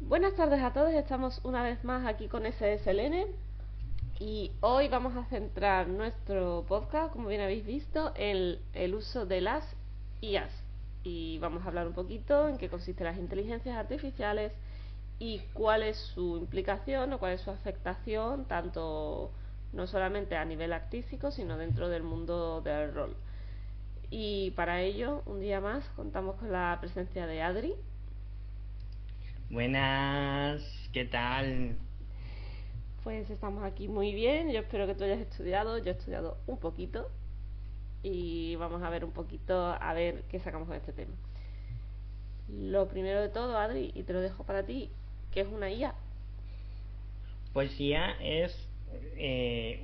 Buenas tardes a todos, estamos una vez más aquí con SSLN y hoy vamos a centrar nuestro podcast, como bien habéis visto, en el uso de las IAs y vamos a hablar un poquito en qué consisten las inteligencias artificiales y cuál es su implicación o cuál es su afectación, tanto no solamente a nivel artístico, sino dentro del mundo del rol. Y para ello, un día más, contamos con la presencia de Adri. Buenas, ¿qué tal? Pues estamos aquí muy bien, yo espero que tú hayas estudiado, yo he estudiado un poquito y vamos a ver un poquito a ver qué sacamos con este tema. Lo primero de todo, Adri, y te lo dejo para ti, ¿qué es una IA? Pues IA es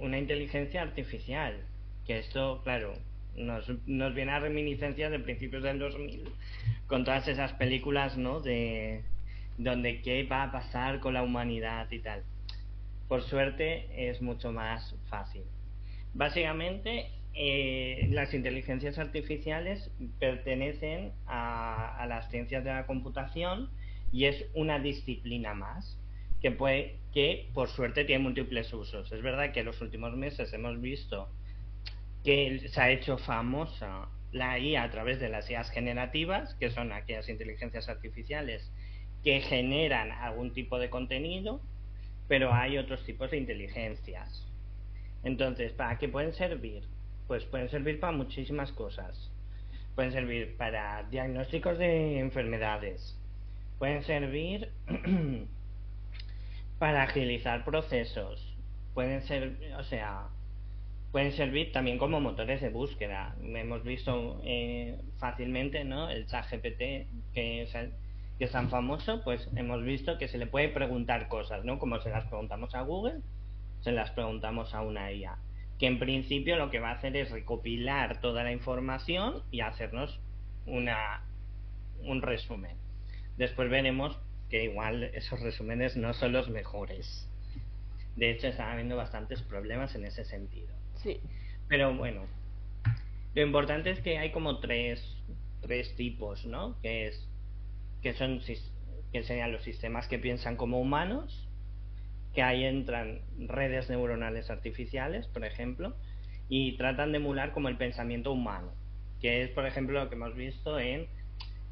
una inteligencia artificial, que esto, claro, nos viene a reminiscencias de principios del 2000, con todas esas películas, ¿no? De donde qué va a pasar con la humanidad y tal. Por suerte es mucho más fácil. Básicamente, las inteligencias artificiales pertenecen a las ciencias de la computación y es una disciplina más que por suerte tiene múltiples usos. Es verdad que en los últimos meses hemos visto que se ha hecho famosa la IA a través de las IAs generativas, que son aquellas inteligencias artificiales que generan algún tipo de contenido, pero hay otros tipos de inteligencias. Entonces, ¿para qué pueden servir? Pues pueden servir para muchísimas cosas. Pueden servir para diagnósticos de enfermedades. Pueden servir para agilizar procesos. Pueden ser, o sea, pueden servir también como motores de búsqueda. Hemos visto fácilmente, ¿no? El ChatGPT que es tan famoso, pues hemos visto que se le puede preguntar cosas, ¿no? Como se las preguntamos a Google, se las preguntamos a una IA, que en principio lo que va a hacer es recopilar toda la información y hacernos una, un resumen. Después veremos que igual esos resúmenes no son los mejores. De hecho, están habiendo bastantes problemas en ese sentido. Sí. Pero bueno, lo importante es que hay como tres tipos, ¿no? Que son que serían los sistemas que piensan como humanos, que ahí entran redes neuronales artificiales, por ejemplo, y tratan de emular como el pensamiento humano, que es, por ejemplo, lo que hemos visto en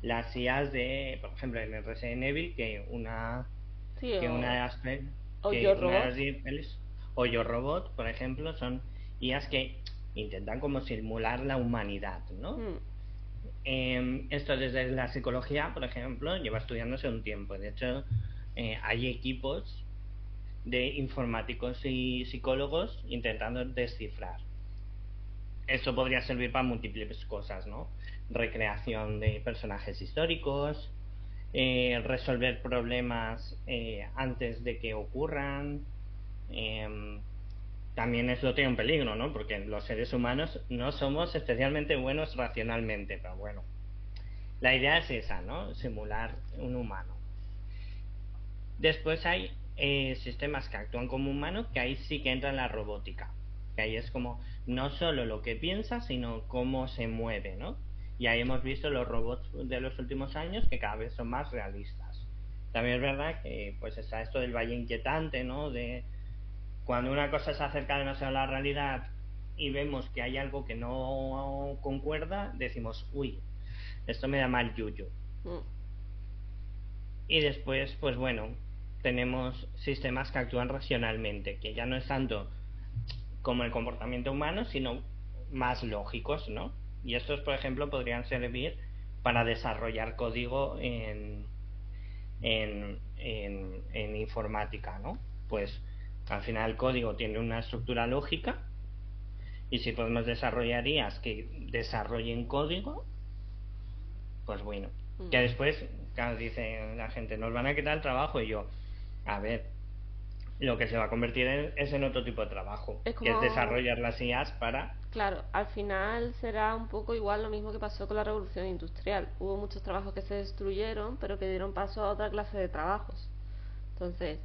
las IAs de, por ejemplo, en el Resident Evil, Sí, que una o, de las o Yo que una de Robot. las pelis, o Yo Robot, por ejemplo, son IAs que intentan como simular la humanidad, ¿no? Hmm. Esto desde la psicología, por ejemplo, lleva estudiándose un tiempo. De hecho, hay equipos de informáticos y psicólogos intentando descifrar. Esto podría servir para múltiples cosas, ¿no? Recreación de personajes históricos, resolver problemas antes de que ocurran. Eh, También eso tiene un peligro, ¿no? Porque los seres humanos no somos especialmente buenos racionalmente, pero bueno, la idea es esa, ¿no? Simular un humano. Después hay sistemas que actúan como humanos, que ahí sí que entra en la robótica. Que ahí es como no solo lo que piensa, sino cómo se mueve, ¿no? Y ahí hemos visto los robots de los últimos años que cada vez son más realistas. También es verdad que pues está esto del valle inquietante, ¿no? De cuando una cosa se acerca demasiado a la realidad y vemos que hay algo que no concuerda, decimos, uy, esto me da mal yuyu. Hmm. Y después, pues bueno, tenemos sistemas que actúan racionalmente, que ya no es tanto como el comportamiento humano, sino más lógicos, ¿no? Y estos, por ejemplo, podrían servir para desarrollar código en informática, ¿no? Pues al final el código tiene una estructura lógica y si podemos desarrollar IAs que desarrollen código, pues bueno, Hmm. que después, claro, dice la gente, nos van a quitar el trabajo y yo, a ver, lo que se va a convertir es en otro tipo de trabajo, Es que es como, desarrollar las IAs para... claro, al final será un poco igual lo mismo que pasó con la revolución industrial. Hubo muchos trabajos que se destruyeron, pero que dieron paso a otra clase de trabajos. Entonces,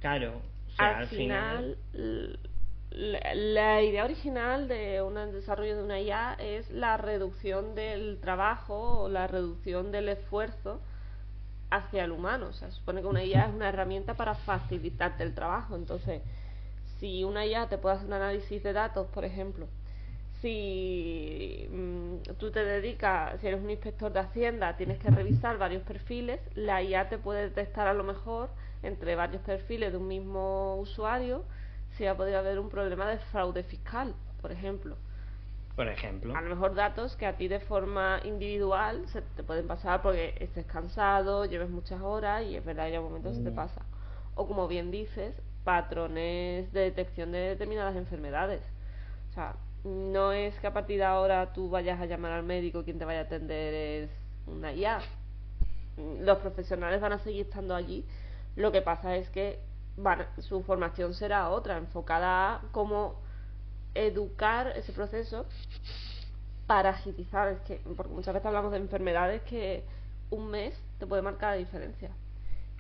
Claro, o al sea, al final, final, la idea original de un desarrollo de una IA es la reducción del trabajo o la reducción del esfuerzo hacia el humano. O sea, se supone que una IA es una herramienta para facilitarte el trabajo. Entonces, si una IA te puede hacer un análisis de datos, por ejemplo, si tú te dedicas, si eres un inspector de Hacienda, tienes que revisar varios perfiles, la IA te puede detectar a lo mejor entre varios perfiles de un mismo usuario si ha podido haber un problema de fraude fiscal, por ejemplo. Por ejemplo. A lo mejor datos que a ti de forma individual se te pueden pasar porque estés cansado, lleves muchas horas y es verdad que en un momento se te pasa. O como bien dices, patrones de detección de determinadas enfermedades. O sea, no es que a partir de ahora tú vayas a llamar al médico y quien te vaya a atender es una IA. Los profesionales van a seguir estando allí. Lo que pasa es que su formación será otra, enfocada a cómo educar ese proceso para agilizar. Es que, porque muchas veces hablamos de enfermedades que un mes te puede marcar la diferencia.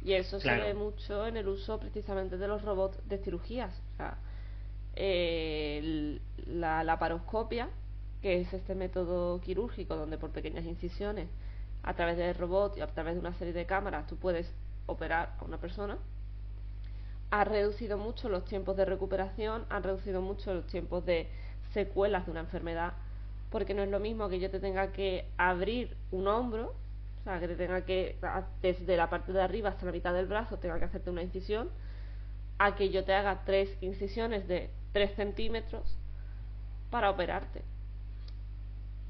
Y eso Claro. se ve mucho en el uso precisamente de los robots de cirugías. O sea, la laparoscopia, que es este método quirúrgico donde por pequeñas incisiones a través del robot y a través de una serie de cámaras tú puedes operar a una persona, ha reducido mucho los tiempos de recuperación, ha reducido mucho los tiempos de secuelas de una enfermedad, porque no es lo mismo que yo te tenga que abrir un hombro, o sea, que te tenga que, desde la parte de arriba hasta la mitad del brazo, tenga que hacerte una incisión, a que yo te haga 3 incisiones de 3 centímetros para operarte.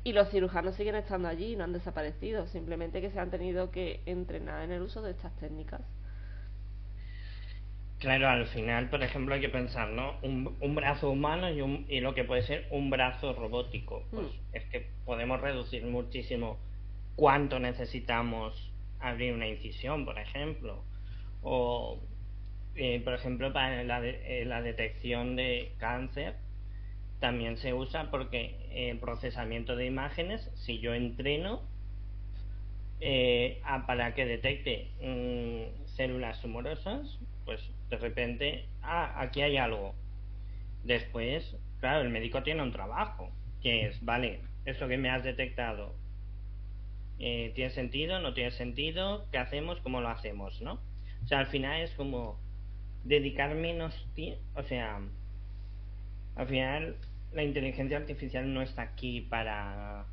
Y los cirujanos siguen estando allí, no han desaparecido, simplemente que se han tenido que entrenar en el uso de estas técnicas. Claro, al final, por ejemplo, hay que pensar, ¿no? Un brazo humano y lo que puede ser un brazo robótico. Pues es que podemos reducir muchísimo cuánto necesitamos abrir una incisión, por ejemplo. O, por ejemplo, para la detección de cáncer también se usa porque el procesamiento de imágenes, si yo entreno para que detecte células tumorosas, pues de repente, aquí hay algo. Después, claro, el médico tiene un trabajo, que es, vale, eso que me has detectado, ¿tiene sentido? ¿No tiene sentido? ¿Qué hacemos? ¿Cómo lo hacemos? ¿No? O sea, al final es como dedicar menos tiempo, o sea, al final la inteligencia artificial no está aquí para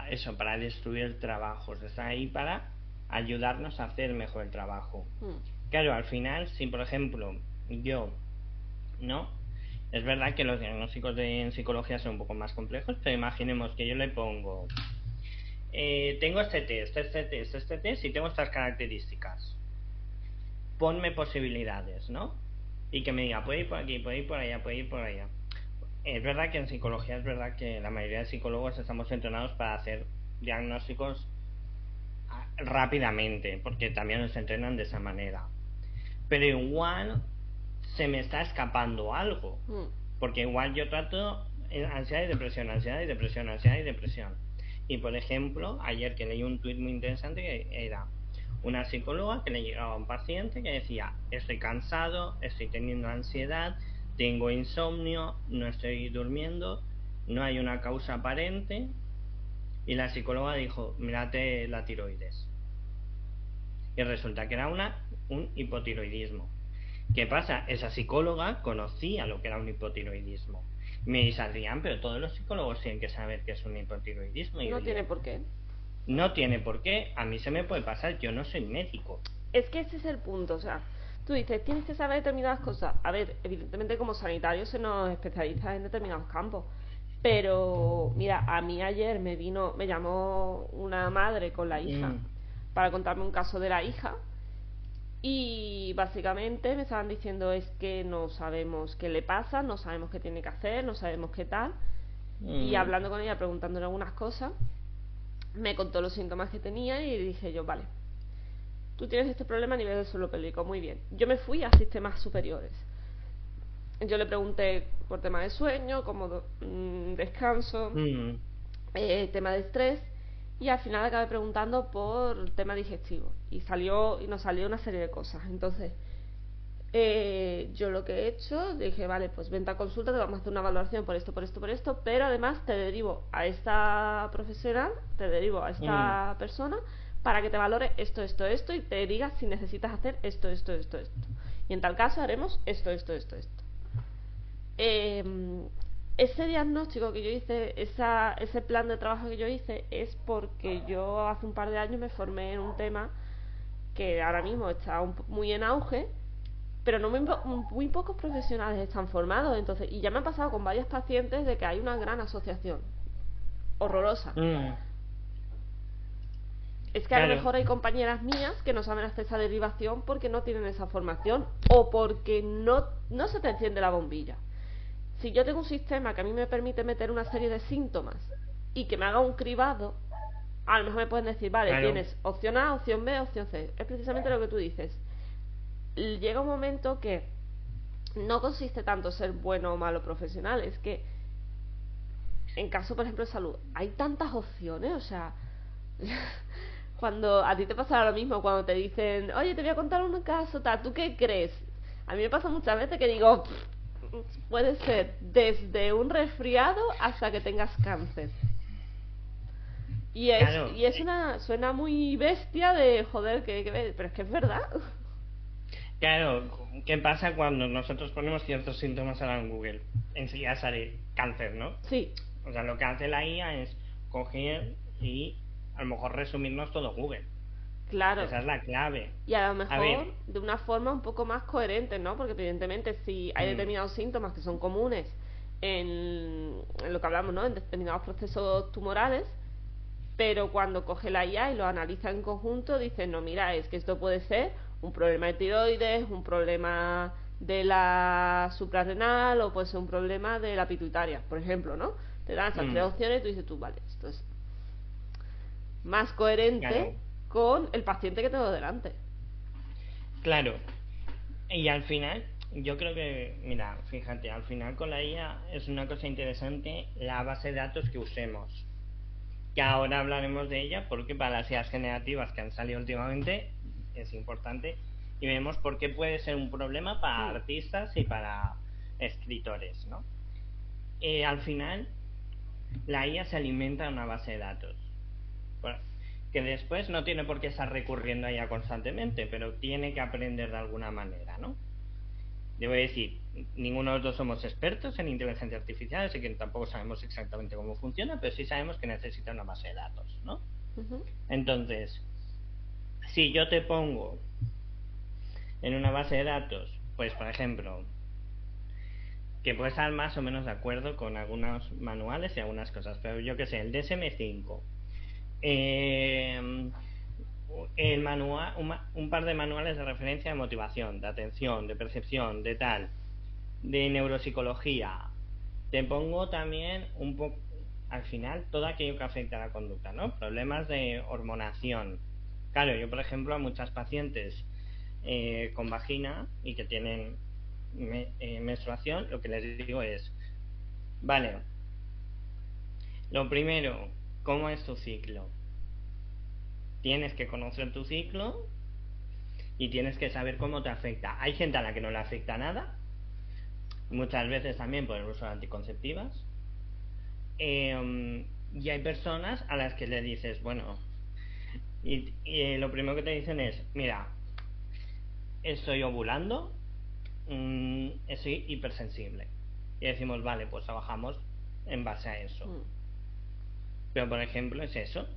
eso, para destruir trabajos, está ahí para ayudarnos a hacer mejor el trabajo. Claro, al final, si por ejemplo yo, ¿no? Es verdad que los diagnósticos en psicología son un poco más complejos, pero imaginemos que yo le pongo tengo este test y tengo estas características, ponme posibilidades, ¿no? Y que me diga, puede ir por aquí, puede ir por allá, puede ir por allá. Es verdad que en psicología es verdad que la mayoría de psicólogos estamos entrenados para hacer diagnósticos rápidamente, porque también nos entrenan de esa manera. Pero igual se me está escapando algo, porque igual yo trato ansiedad y depresión, ansiedad y depresión, ansiedad y depresión. Y por ejemplo, ayer que leí un tuit muy interesante que era una psicóloga que le llegaba a un paciente que decía, estoy cansado, estoy teniendo ansiedad, tengo insomnio, no estoy durmiendo, no hay una causa aparente, y la psicóloga dijo, mírate la tiroides. Y resulta que era un hipotiroidismo. ¿Qué pasa? Esa psicóloga conocía lo que era un hipotiroidismo. Me dice, Adrián, pero todos los psicólogos tienen que saber que es un hipotiroidismo. Y no tiene por qué. No tiene por qué, a mí se me puede pasar, yo no soy médico. Es que ese es el punto, o sea, tú dices, tienes que saber determinadas cosas. A ver, evidentemente como sanitarios se nos especializa en determinados campos. Pero, mira, a mí ayer me llamó una madre con la hija para contarme un caso de la hija. Y básicamente me estaban diciendo es que no sabemos qué le pasa, no sabemos qué tiene que hacer, no sabemos qué tal. Y hablando con ella, preguntándole algunas cosas, me contó los síntomas que tenía y dije yo, vale, tú tienes este problema a nivel del suelo pélvico, muy bien. Yo me fui a sistemas superiores. Yo le pregunté por tema de sueño, como descanso, tema de estrés, y al final acabé preguntando por tema digestivo y nos salió una serie de cosas. Entonces yo lo que he hecho, dije, vale, pues vente a consulta, te vamos a hacer una valoración por esto, por esto, por esto, pero además te derivo a esta profesional, te derivo a esta persona para que te valore esto y te diga si necesitas hacer esto. Y en tal caso haremos esto. Ese diagnóstico que yo hice, ese plan de trabajo que yo hice, es porque yo hace un par de años me formé en un tema que ahora mismo está muy en auge, pero muy pocos profesionales están formados. Entonces, y ya me ha pasado con varios pacientes de que hay una gran asociación horrorosa. Es que claro, a lo mejor hay compañeras mías que no saben hacer esa derivación porque no tienen esa formación o porque no se te enciende la bombilla. Si yo tengo un sistema que a mí me permite meter una serie de síntomas y que me haga un cribado, a lo mejor me pueden decir, vale, claro, tienes opción A, opción B, opción C. Es precisamente lo que tú dices. Llega un momento que no consiste tanto ser bueno o malo profesional, es que en caso, por ejemplo, de salud, hay tantas opciones, o sea, cuando a ti te pasará lo mismo, cuando te dicen, oye, te voy a contar un caso, tal, ¿tú qué crees? A mí me pasa muchas veces que digo, puede ser desde un resfriado hasta que tengas cáncer. Y es suena muy bestia de joder, pero es que es verdad. Claro, ¿qué pasa cuando nosotros ponemos ciertos síntomas ahora en Google? Enseguida sale cáncer, ¿no? Sí. O sea, lo que hace la IA es coger y a lo mejor resumirnos todo Google. Claro. Esa es la clave. Y a lo mejor de una forma un poco más coherente, ¿no? Porque evidentemente si hay determinados síntomas que son comunes en lo que hablamos, ¿no? En determinados procesos tumorales, pero cuando coge la IA y lo analiza en conjunto, dice, no, mira, es que esto puede ser un problema de tiroides, un problema de la suprarrenal o puede ser un problema de la pituitaria, por ejemplo, ¿no? Te dan esas tres opciones y tú dices, vale, esto es más coherente con el paciente que tengo delante. Claro. Y al final, yo creo que, mira, fíjate, al final con la IA es una cosa interesante la base de datos que usemos. Que ahora hablaremos de ella porque para las IAs generativas que han salido últimamente es importante y vemos por qué puede ser un problema para artistas y para escritores, ¿no? Al final, la IA se alimenta de una base de datos. Bueno, que después no tiene por qué estar recurriendo a ella constantemente, pero tiene que aprender de alguna manera, ¿no? Debo decir, ninguno de los dos somos expertos en inteligencia artificial, así que tampoco sabemos exactamente cómo funciona, pero sí sabemos que necesita una base de datos, ¿no? Entonces, si yo te pongo en una base de datos, pues por ejemplo, que puede estar más o menos de acuerdo con algunos manuales y algunas cosas, pero yo que sé, el DSM-5, el manual, un par de manuales de referencia de motivación, de atención, de percepción, de tal, de neuropsicología. Te pongo también un poco, al final, todo aquello que afecta a la conducta, ¿no? Problemas de hormonación. Claro, yo por ejemplo a muchas pacientes con vagina y que tienen menstruación, lo que les digo es, vale, lo primero, ¿cómo es tu ciclo? Tienes que conocer tu ciclo y tienes que saber cómo te afecta. Hay gente a la que no le afecta nada, muchas veces también por el uso de anticonceptivas, y hay personas a las que le dices, bueno, y lo primero que te dicen es, mira, estoy ovulando, soy hipersensible, y decimos, vale, pues trabajamos en base a eso. Pero por ejemplo es eso.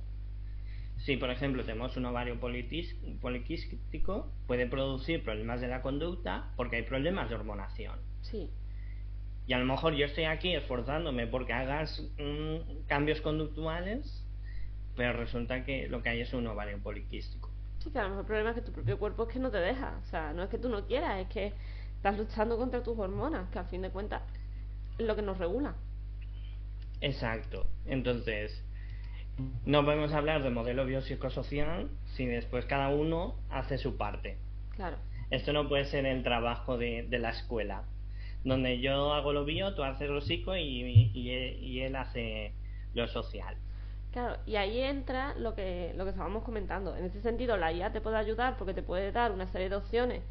Si por ejemplo tenemos un ovario poliquístico, puede producir problemas de la conducta porque hay problemas de hormonación. Sí. Y a lo mejor yo estoy aquí esforzándome porque hagas cambios conductuales, pero resulta que lo que hay es un ovario poliquístico. Sí, que a lo mejor el problema es que tu propio cuerpo es que no te deja. O sea, no es que tú no quieras, es que estás luchando contra tus hormonas, que al fin de cuentas es lo que nos regula. Exacto. Entonces, no podemos hablar de modelo biopsicosocial si después cada uno hace su parte. Claro. Esto no puede ser el trabajo de la escuela, donde yo hago lo bio, tú haces lo psico y él hace lo social. Claro, y ahí entra lo que estábamos comentando. En ese sentido, la IA te puede ayudar porque te puede dar una serie de opciones,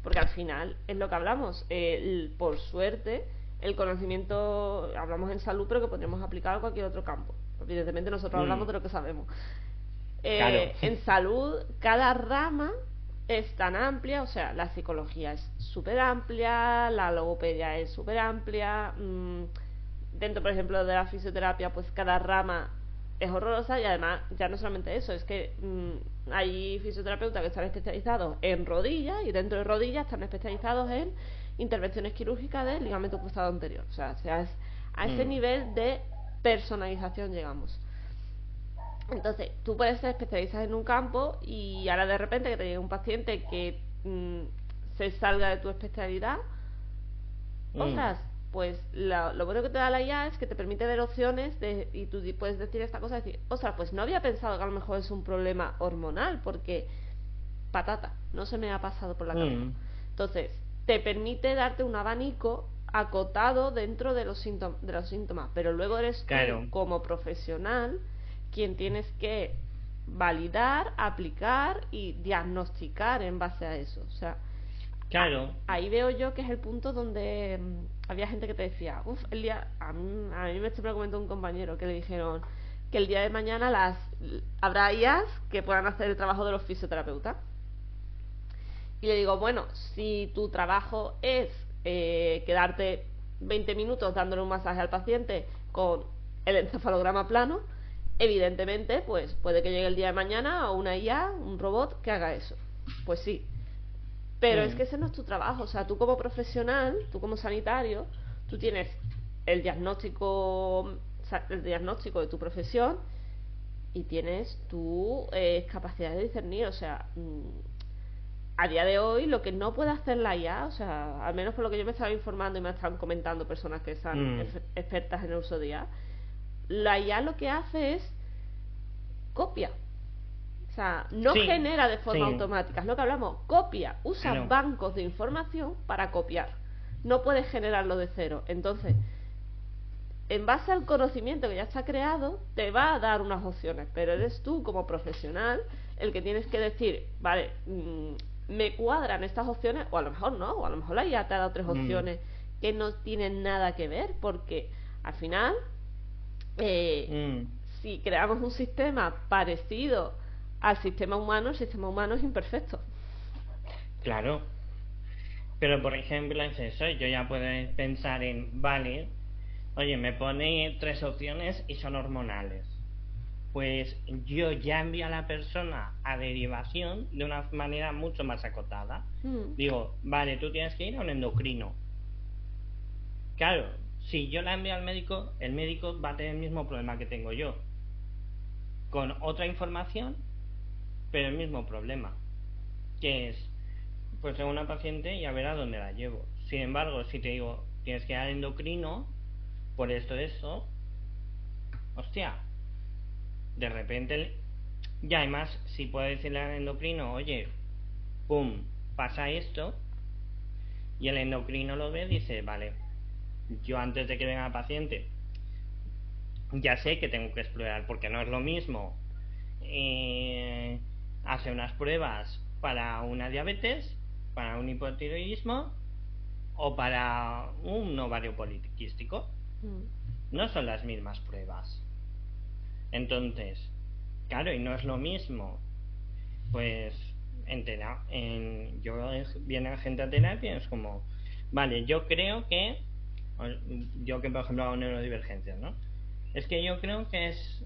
porque al final es lo que hablamos. Por suerte, el conocimiento, hablamos en salud, pero que podríamos aplicar a cualquier otro campo. Evidentemente nosotros hablamos de lo que sabemos. Claro. En salud, cada rama es tan amplia, o sea, la psicología es súper amplia, la logopedia es súper amplia, dentro, por ejemplo, de la fisioterapia, pues cada rama es horrorosa, y además, ya no solamente eso, es que hay fisioterapeutas que están especializados en rodillas, y dentro de rodillas están especializados en intervenciones quirúrgicas del ligamento cruzado anterior. O sea, es a ese nivel de personalización llegamos. Entonces, tú puedes ser especialista en un campo, y ahora de repente que te llegue un paciente que se salga de tu especialidad, ostras, pues lo bueno que te da la IA es que te permite ver opciones y tú puedes decir esta cosa, decir, ostras, pues no había pensado que a lo mejor es un problema hormonal, porque patata, no se me ha pasado por la cabeza. Entonces, te permite darte un abanico acotado dentro de los síntomas, pero luego eres tú, como profesional, quien tienes que validar, aplicar y diagnosticar en base a eso. O sea, ahí veo yo que es el punto donde había gente que te decía, a mí me comentó un compañero que le dijeron que el día de mañana habrá IAs que puedan hacer el trabajo de los fisioterapeutas. Y le digo, bueno, si tu trabajo es quedarte 20 minutos dándole un masaje al paciente con el encefalograma plano, evidentemente, pues puede que llegue el día de mañana a una IA, un robot, que haga eso. Pues sí. Pero es que ese no es tu trabajo. O sea, tú como profesional, tú como sanitario, tú tienes el diagnóstico de tu profesión, y tienes tu capacidad de discernir. O sea, a día de hoy lo que no puede hacer la IA, o sea, al menos por lo que yo me estaba informando y me están comentando personas que están expertas en el uso de IA, la IA lo que hace es copia. O sea, no genera de forma automática, es lo que hablamos, copia, usa bancos de información para copiar, no puedes generarlo de cero. Entonces, en base al conocimiento que ya está creado, te va a dar unas opciones, pero eres tú como profesional el que tienes que decir, vale, me cuadran estas opciones, o a lo mejor no, o a lo mejor la IA te ha dado tres opciones que no tienen nada que ver, porque al final si creamos un sistema parecido al sistema humano, el sistema humano es imperfecto. Claro, pero por ejemplo es eso, yo ya puedo pensar en, vale, oye, me pone tres opciones y son hormonales, pues yo ya envío a la persona a derivación de una manera mucho más acotada. Digo, vale, tú tienes que ir a un endocrino. Claro, si yo la envío al médico, el médico va a tener el mismo problema que tengo yo, con otra información, pero el mismo problema, que es, pues a una paciente y a ver a dónde la llevo. Sin embargo, si te digo, tienes que ir al endocrino por esto, hostia, de repente, y además, si puedo decirle al endocrino, oye, pum, pasa esto, y el endocrino lo ve, dice, vale, yo antes de que venga el paciente, ya sé que tengo que explorar, porque no es lo mismo hacer unas pruebas para una diabetes, para un hipotiroidismo o para un ovario poliquístico. No son las mismas pruebas. Entonces, claro, y no es lo mismo, pues yo viene gente a terapia, es como, vale, yo creo que, yo que por ejemplo hago neurodivergencias, ¿no? Es que yo creo que es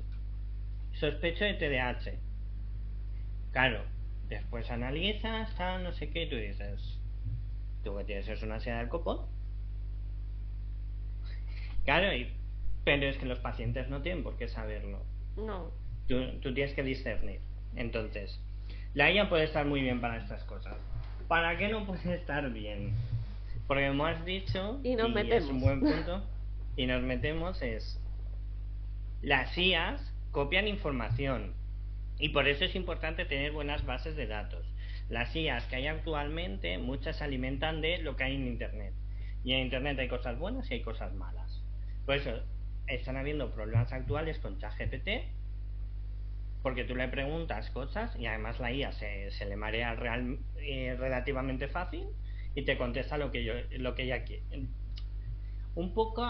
sospecho de TDAH. Claro, después analizas, no sé qué, y tú dices, ¿tú que tienes es una ansiedad del copón? Claro, pero es que los pacientes no tienen por qué saberlo. No. Tú tienes que discernir. Entonces, la IA puede estar muy bien para estas cosas. ¿Para qué no puede estar bien? Porque como has dicho, y metemos. Es un buen punto, y nos metemos es, las IAs copian información, y por eso es importante tener buenas bases de datos. Las IAs que hay actualmente, muchas se alimentan de lo que hay en Internet, y en Internet hay cosas buenas y hay cosas malas. Por eso están habiendo problemas actuales con ChatGPT, porque tú le preguntas cosas y además la IA se le marea relativamente fácil y te contesta lo que ella quiere. Un poco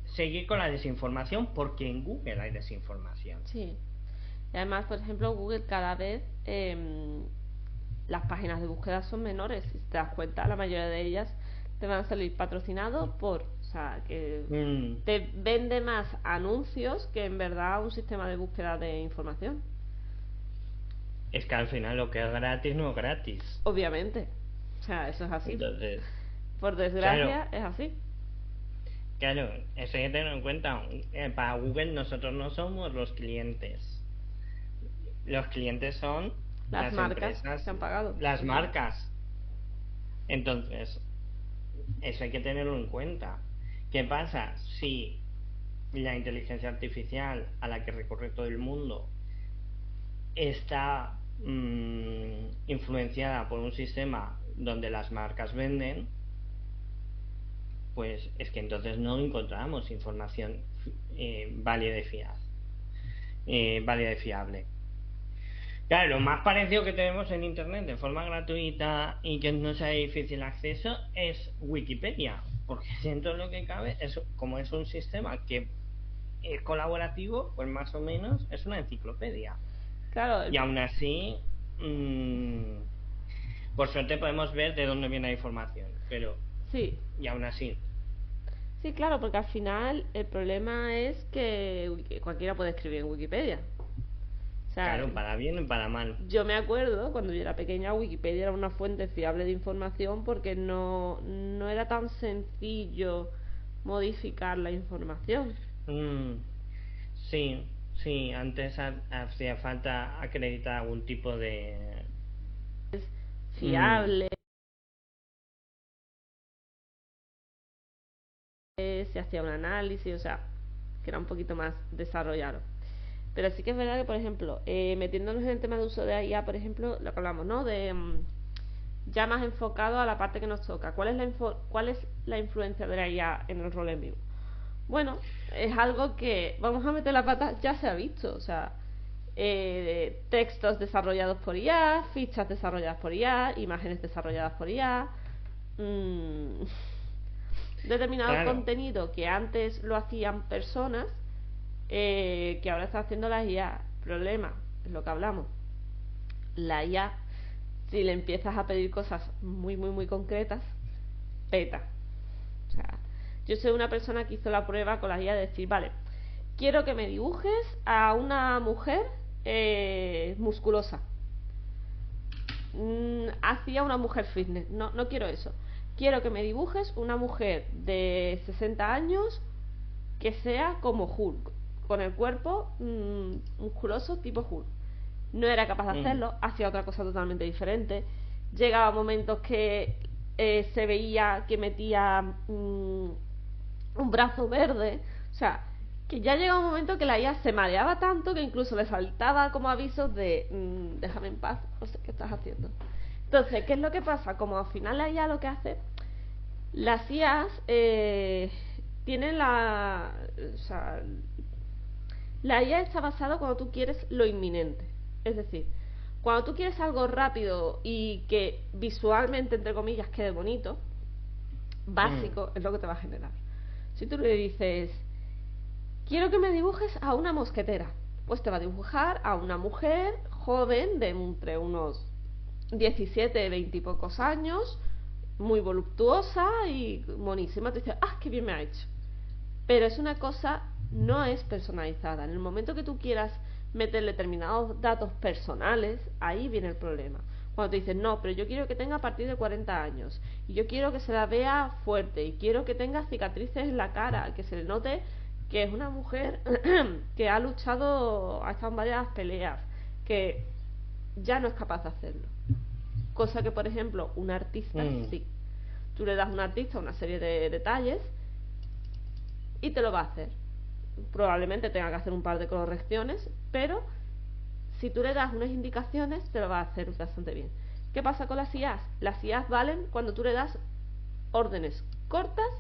seguir con la desinformación, porque en Google hay desinformación. Sí. Y además, por ejemplo, Google cada vez las páginas de búsqueda son menores. Si te das cuenta, la mayoría de ellas te van a salir patrocinados por, o sea, que te vende más anuncios que en verdad un sistema de búsqueda de información. Es que al final lo que es gratis no es gratis. Obviamente. O sea, eso es así. Entonces, por desgracia, claro, es así. Claro, eso hay que tener en cuenta. Para Google nosotros no somos los clientes. Los clientes son Las marcas empresas, que han pagado. las marcas. Entonces, eso hay que tenerlo en cuenta. ¿Qué pasa si la inteligencia artificial a la que recurre todo el mundo está influenciada por un sistema donde las marcas venden? Pues es que entonces no encontramos información válida y fiable. Claro, lo más parecido que tenemos en internet de forma gratuita y que no sea de difícil acceso es Wikipedia, porque dentro de lo que cabe, como es un sistema que es colaborativo, pues más o menos es una enciclopedia. Claro. Y aún así, por suerte podemos ver de dónde viene la información, pero sí. Y aún así. Sí, claro, porque al final el problema es que cualquiera puede escribir en Wikipedia. O sea, claro, para bien o para mal. Yo me acuerdo cuando yo era pequeña, Wikipedia era una fuente fiable de información porque no era tan sencillo modificar la información. Sí, antes hacía falta acreditar algún tipo de... fiable. Se hacía un análisis, o sea, que era un poquito más desarrollado. Pero sí que es verdad que, por ejemplo, metiéndonos en el tema de uso de IA, por ejemplo, lo que hablamos, ¿no? De ya más enfocado a la parte que nos toca. ¿Cuál es la influencia de la IA en el rol en vivo? Bueno, es algo que, vamos a meter la pata, ya se ha visto. O sea, textos desarrollados por IA, fichas desarrolladas por IA, imágenes desarrolladas por IA. Determinado contenido que antes lo hacían personas, que ahora está haciendo la IA. Problema, es lo que hablamos. La IA, si le empiezas a pedir cosas muy, muy, muy concretas, peta. O sea, yo soy una persona que hizo la prueba con la IA de decir, vale, quiero que me dibujes a una mujer musculosa. Hacía una mujer fitness. No quiero eso. Quiero que me dibujes una mujer de 60 años que sea como Hulk, con el cuerpo musculoso tipo Hulk. No era capaz de hacerlo, hacía otra cosa totalmente diferente. Llegaba momentos que se veía que metía un brazo verde. O sea, que ya llegaba un momento que la IA se mareaba tanto que incluso le saltaba como avisos de déjame en paz, no sé qué estás haciendo. Entonces, ¿qué es lo que pasa? Como al final la IA lo que hace, las IAs tienen la IA está basada cuando tú quieres lo inminente. Es decir, cuando tú quieres algo rápido y que visualmente, entre comillas, quede bonito, básico, es lo que te va a generar. Si tú le dices, quiero que me dibujes a una mosquetera, pues te va a dibujar a una mujer joven de entre unos 17, 20 y pocos años, muy voluptuosa y monísima. Te dice, qué bien me ha hecho. Pero es una cosa, no es personalizada. En el momento que tú quieras meter determinados datos personales, ahí viene el problema. Cuando te dicen, no, pero yo quiero que tenga a partir de 40 años, y yo quiero que se la vea fuerte, y quiero que tenga cicatrices en la cara, que se le note que es una mujer que ha luchado, ha estado en varias peleas, que ya no es capaz de hacerlo. Cosa que, por ejemplo, un artista sí. Tú le das a un artista una serie de detalles y te lo va a hacer. Probablemente tenga que hacer un par de correcciones, pero si tú le das unas indicaciones, te lo va a hacer bastante bien. ¿Qué pasa con las IAs? Las IAs valen cuando tú le das órdenes cortas,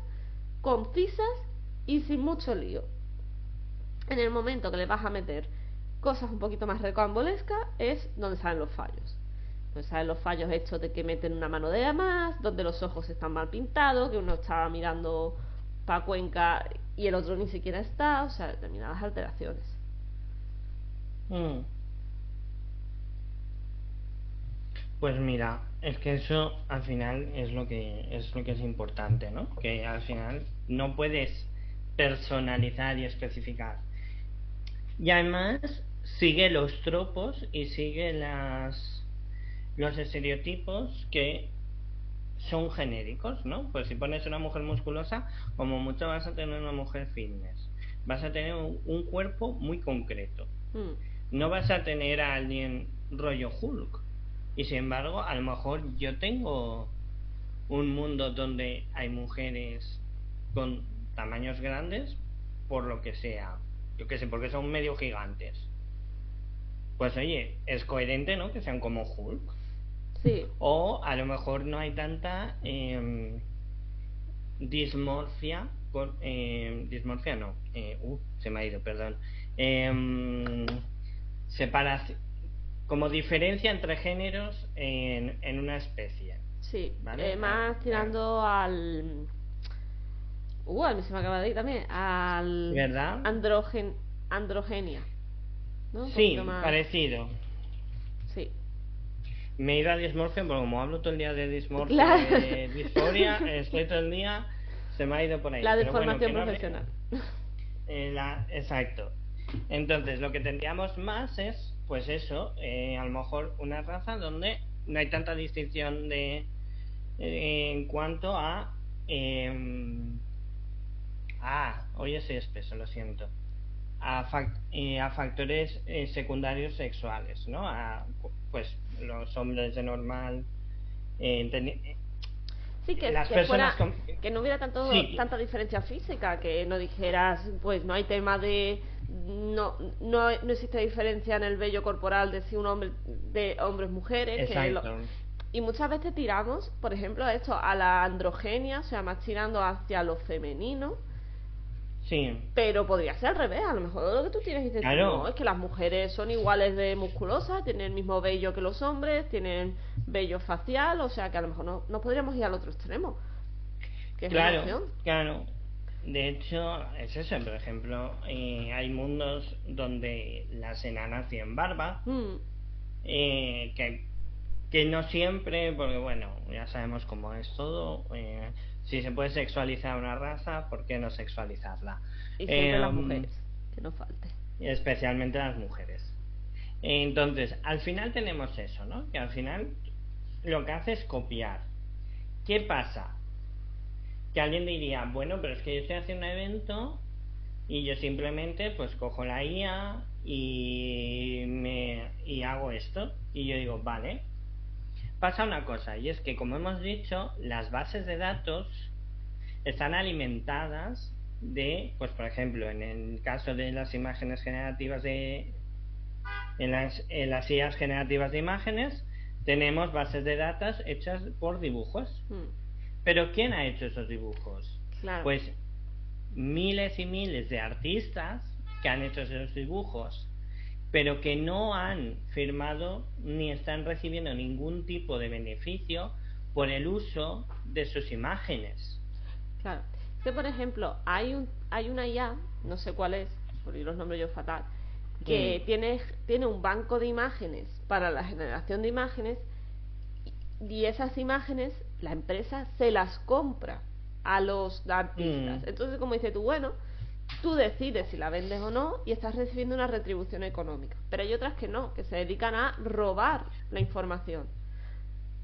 concisas y sin mucho lío. En el momento que le vas a meter cosas un poquito más rocambolescas es donde salen los fallos. Donde salen los fallos hechos de que meten una mano de más, donde los ojos están mal pintados, que uno está mirando para Cuenca y el otro ni siquiera está, o sea, determinadas alteraciones. Pues mira, es que eso al final es lo que es importante, ¿no? Que al final no puedes personalizar y especificar. Y además sigue los tropos y sigue los estereotipos que son genéricos, ¿no? Pues si pones una mujer musculosa, como mucho vas a tener una mujer fitness. Vas a tener un cuerpo muy concreto. No vas a tener a alguien rollo Hulk. Y sin embargo, a lo mejor yo tengo un mundo donde hay mujeres con tamaños grandes, por lo que sea. Yo qué sé, porque son medio gigantes. Pues oye, es coherente, ¿no? Que sean como Hulk. Sí. O a lo mejor no hay tanta dismorfia. Dismorfia no. Se me ha ido, perdón. Separación. Como diferencia entre géneros en una especie. Sí, ¿Vale? más tirando al... a mí se me acaba de ir también. Al... ¿Verdad? Androgenia. ¿No? Un poquito Sí, más... parecido. Sí. Me he ido a dismorfia, porque como hablo todo el día de dismorfia, Claro. de disforia, estoy todo el día, se me ha ido por ahí. La Pero bueno, deformación que no hable... profesional. Exacto. Entonces, lo que tendríamos más es, pues eso, a lo mejor una raza donde no hay tanta distinción en cuanto a... hoy estoy espeso, lo siento. A factores secundarios sexuales, ¿no? Pues los hombres de normal. Sí, Las que personas fuera, con... que no hubiera Sí, tanta diferencia física, que no dijeras, pues no hay tema de, no existe diferencia en el vello corporal de si un hombre, de hombres, mujeres, exacto. y muchas veces tiramos, por ejemplo, a esto, a la androgenia, o sea, más tirando hacia lo femenino, Sí, pero podría ser al revés, a lo mejor lo que tú tienes dices tú, no, claro. es que las mujeres son iguales de musculosas, tienen el mismo vello que los hombres, tienen vello facial, o sea que a lo mejor no podríamos ir al otro extremo, que es una Claro, opción. claro. De hecho, es eso. Por ejemplo, hay mundos donde las enanas tienen barba, Mm, eh, que, que no siempre, porque bueno, ya sabemos cómo es todo. Si se puede sexualizar una raza, ¿por qué no sexualizarla? y siempre las Eh, mujeres, que no falte. Especialmente las mujeres. Entonces, al final tenemos eso, ¿no? Que al final lo que hace es copiar. ¿Qué pasa? Que alguien diría, bueno, pero es que yo estoy haciendo un evento y yo simplemente pues cojo la IA y hago esto. Y yo digo, vale. Pasa una cosa, y es que como hemos dicho, las bases de datos están alimentadas de, pues por ejemplo, en el caso de las imágenes generativas en las IAs generativas de imágenes, tenemos bases de datos hechas por dibujos. Mm, Pero ¿quién ha hecho esos dibujos? claro. Pues miles y miles de artistas que han hecho esos dibujos, pero que no han firmado ni están recibiendo ningún tipo de beneficio por el uso de sus imágenes. Claro. Que por ejemplo, hay una IA, no sé cuál es, porque los nombres yo fatal, Mm, que tiene un banco de imágenes para la generación de imágenes y esas imágenes la empresa se las compra a los artistas. mm. Entonces, como dices tú, bueno, tú decides si la vendes o no y estás recibiendo una retribución económica. Pero hay otras que no, que se dedican a robar la información.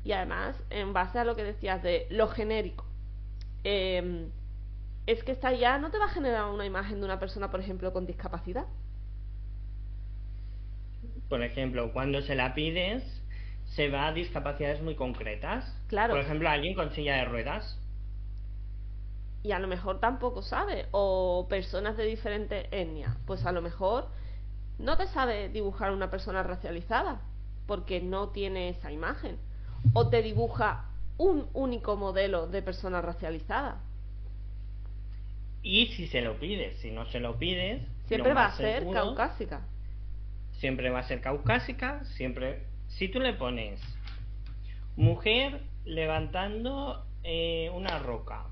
Y además, en base a lo que decías de lo genérico, eh, es que esta ya no te va a generar una imagen de una persona, por ejemplo, con discapacidad. Por ejemplo, cuando se la pides, se va a discapacidades muy concretas. Por Claro, ejemplo, alguien con silla de ruedas. y a lo mejor tampoco sabe, o personas de diferente etnia, pues a lo mejor no te sabe dibujar una persona racializada, porque no tiene esa imagen, o te dibuja un único modelo de persona racializada. Y si se lo pides, si no se lo pides, lo Siempre va a más ser seguro caucásica. siempre va a ser caucásica, siempre... Si tú le pones mujer levantando una roca,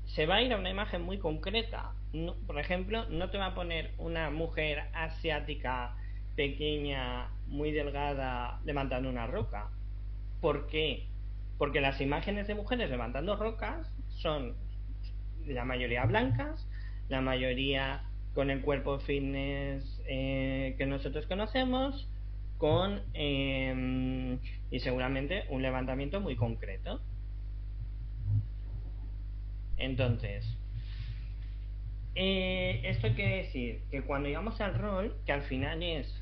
se va a ir a una imagen muy concreta. No, por ejemplo, no te va a poner una mujer asiática pequeña, muy delgada, levantando una roca. ¿Por qué? Porque las imágenes de mujeres levantando rocas son la mayoría blancas, la mayoría con el cuerpo fitness que nosotros conocemos, con y seguramente un levantamiento muy concreto. Entonces, esto quiere decir que cuando llegamos al rol, que al final es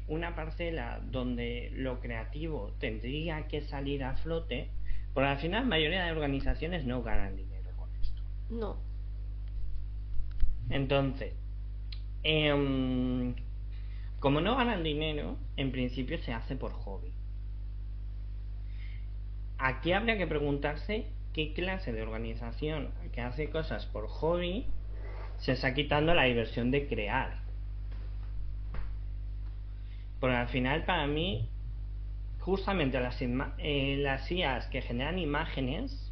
una parcela donde lo creativo tendría que salir a flote, porque al final la mayoría de organizaciones no ganan dinero con esto. No. Entonces, como no ganan dinero, en principio se hace por hobby. Aquí habría que preguntarse qué clase de organización que hace cosas por hobby se está quitando la diversión de crear. Porque al final, para mí, justamente las IAs que generan imágenes,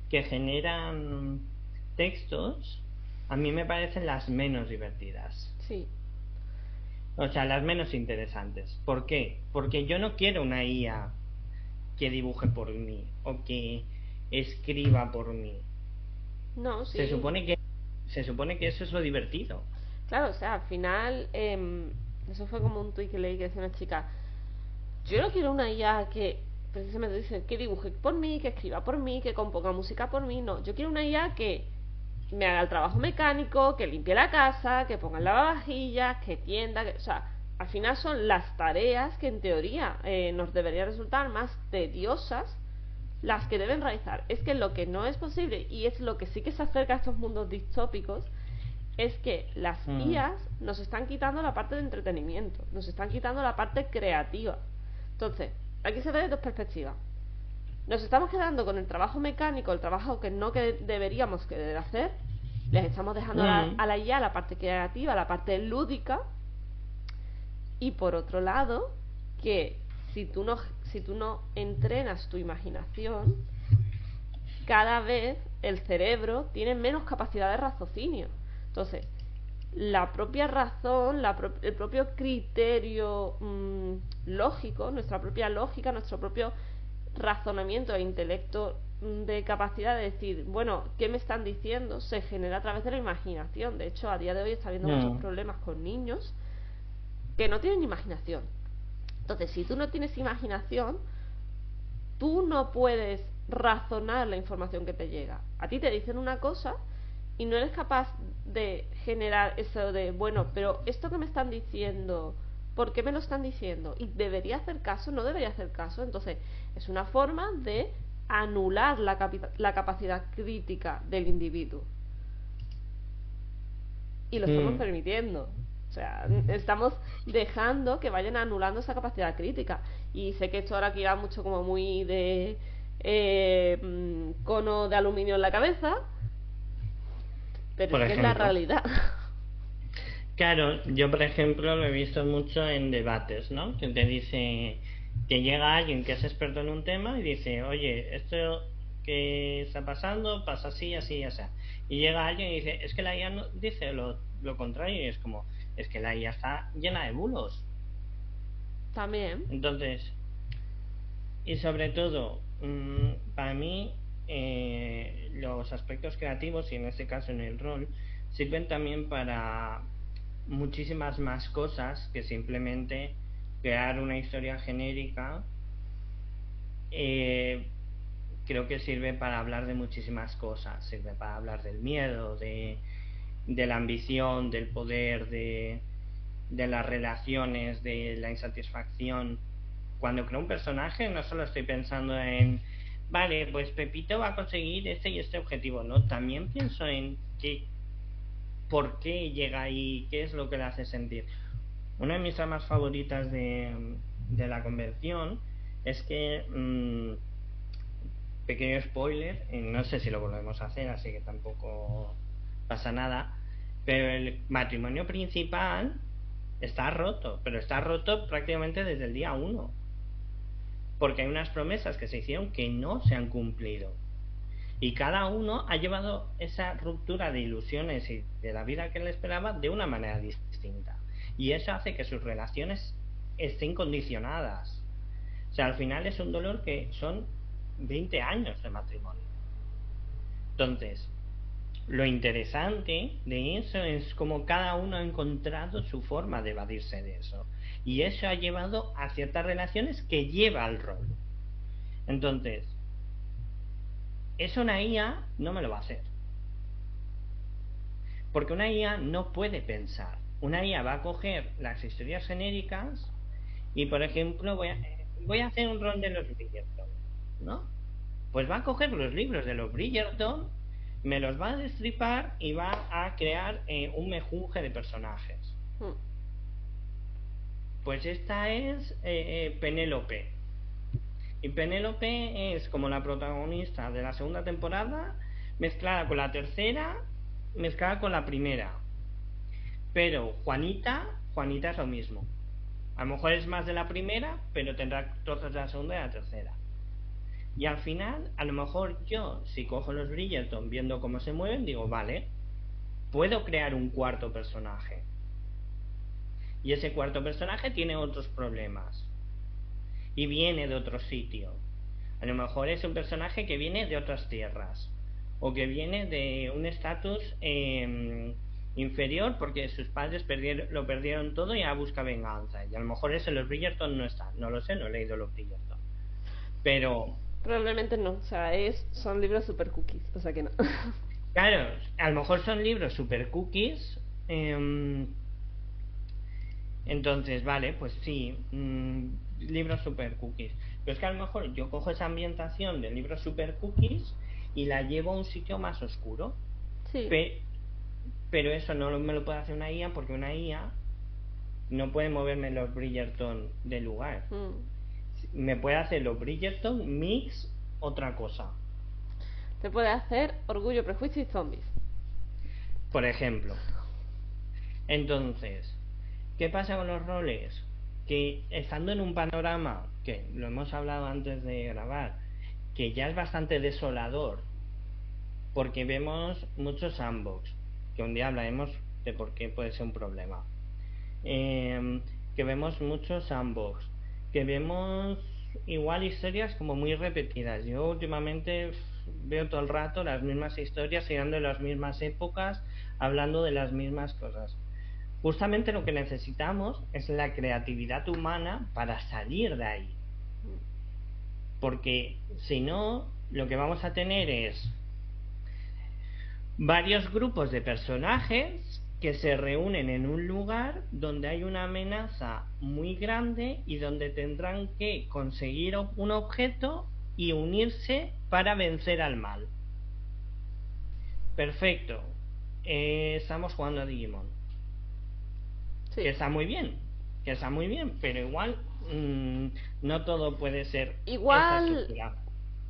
que generan textos, a mí me parecen las menos divertidas. Sí. O sea, las menos interesantes. ¿Por qué? Porque yo no quiero una IA que dibuje por mí o que escriba por mí. No, sí. Se supone que eso es lo divertido. Claro, o sea, al final, eso fue como un tuit que leí que decía una chica, yo no quiero una IA que precisamente dice que dibuje por mí, que escriba por mí, que componga música por mí, no, yo quiero una IA que me haga el trabajo mecánico, que limpie la casa, que ponga el lavavajillas, que tienda, o sea, al final son las tareas que en teoría nos deberían resultar más tediosas las que deben realizar. Es que lo que no es posible, y es lo que sí que se acerca a estos mundos distópicos, es que las IAs nos están quitando la parte de entretenimiento, nos están quitando la parte creativa. Entonces, aquí se ve de dos perspectivas. Nos estamos quedando con el trabajo mecánico, el trabajo que no deberíamos querer hacer, les estamos dejando a la IA la parte creativa, la parte lúdica, y por otro lado, que si tú no entrenas tu imaginación, cada vez el cerebro tiene menos capacidad de raciocinio. Entonces, la propia razón, el propio criterio lógico, nuestra propia lógica, nuestro propio razonamiento e intelecto de capacidad de decir, bueno, ¿qué me están diciendo? Se genera a través de la imaginación. De hecho, a día de hoy está habiendo muchos problemas con niños que no tienen imaginación. Entonces, si tú no tienes imaginación, tú no puedes razonar la información que te llega. A ti te dicen una cosa y no eres capaz de generar eso de, bueno, pero esto que me están diciendo, ¿por qué me lo están diciendo? ¿Y debería hacer caso? ¿No debería hacer caso? Entonces, es una forma de anular la capacidad crítica del individuo. Y lo estamos permitiendo. O sea, estamos dejando que vayan anulando esa capacidad crítica. Y sé que esto ahora aquí va mucho como muy de cono de aluminio en la cabeza, pero es que es la realidad. Claro, yo por ejemplo lo he visto mucho en debates, ¿no? Que te dice, que llega alguien que es experto en un tema y dice, oye, esto que está pasando pasa así, así, así. Y llega alguien y dice, es que la IA no, dice lo contrario, y es como, es que la IA está llena de bulos. También. Entonces, y sobre todo, para mí, los aspectos creativos, y en este caso en el rol, sirven también para muchísimas más cosas que simplemente crear una historia genérica. Creo que sirve para hablar de muchísimas cosas. Sirve para hablar del miedo, de la ambición, del poder, de las relaciones, de la insatisfacción. Cuando creo un personaje no solo estoy pensando en, vale, pues Pepito va a conseguir este y este objetivo, ¿no? También pienso en por qué llega ahí, qué es lo que le hace sentir. Una de mis tramas favoritas de la convención es que, pequeño spoiler, no sé si lo volvemos a hacer, así que tampoco pasa nada, pero el matrimonio principal está roto, pero está roto prácticamente desde el día 1, porque hay unas promesas que se hicieron que no se han cumplido, y cada uno ha llevado esa ruptura de ilusiones y de la vida que le esperaba de una manera distinta. y eso hace que sus relaciones estén condicionadas. O sea, al final es un dolor que son 20 años de matrimonio. Entonces, lo interesante de eso es como cada uno ha encontrado su forma de evadirse de eso. Y eso ha llevado a ciertas relaciones que lleva al rol. Entonces, eso una IA no me lo va a hacer. Porque una IA no puede pensar. Una IA va a coger las historias genéricas y, por ejemplo, voy a hacer un rol de los Bridgerton, ¿no? Pues va a coger los libros de los Bridgerton, me los va a destripar y va a crear un mejunje de personajes. Pues esta es Penélope. Y Penélope es como la protagonista de la segunda temporada, mezclada con la tercera, mezclada con la primera. Pero Juanita es lo mismo. A lo mejor es más de la primera, pero tendrá trozos de la segunda y la tercera. Y al final, a lo mejor yo, si cojo los Bridgerton viendo cómo se mueven, digo, vale, puedo crear un cuarto personaje. Y ese cuarto personaje tiene otros problemas. Y viene de otro sitio. A lo mejor es un personaje que viene de otras tierras. O que viene de un estatus inferior porque sus padres lo perdieron todo y ahora busca venganza. Y a lo mejor eso en los Bridgerton no está. No lo sé, no he leído los Bridgerton. Pero... probablemente no, o sea, son libros super cookies, o sea que no. Claro, a lo mejor son libros super cookies. Entonces, vale, pues sí, libros super cookies. Pero es que a lo mejor yo cojo esa ambientación de libros super cookies y la llevo a un sitio más oscuro. Sí. Pero eso no me lo puede hacer una IA porque una IA no puede moverme los Bridgerton del lugar. Me puede hacer los Bridgerton mix otra cosa. Te puede hacer Orgullo, Prejuicio y Zombies, por ejemplo. Entonces, ¿qué pasa con los roles? Que estando en un panorama, que lo hemos hablado antes de grabar, que ya es bastante desolador, porque vemos muchos sandbox, que un día hablaremos de por qué puede ser un problema, que vemos muchos sandbox, que vemos igual historias como muy repetidas. Yo últimamente veo todo el rato las mismas historias, llegando de las mismas épocas, hablando de las mismas cosas. Justamente lo que necesitamos es la creatividad humana para salir de ahí. Porque si no, lo que vamos a tener es varios grupos de personajes que se reúnen en un lugar donde hay una amenaza muy grande y donde tendrán que conseguir un objeto y unirse para vencer al mal. Perfecto. Estamos jugando a Digimon. Sí. Que está muy bien, pero igual no todo puede ser igual esa estructura.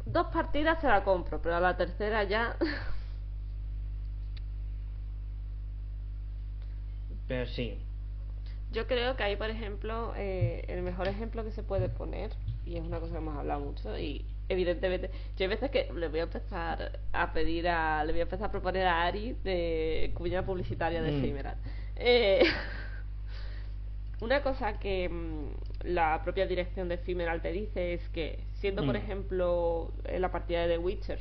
2 partidas se la compro, pero a la tercera ya... Pero sí. Yo creo que hay, por ejemplo, el mejor ejemplo que se puede poner, y es una cosa que hemos hablado mucho, y evidentemente, yo hay veces que le voy a empezar a proponer a Ari de cuñada publicitaria de Ephemeral. Una cosa que la propia dirección de Ephemeral te dice es que, siendo por ejemplo en la partida de The Witcher,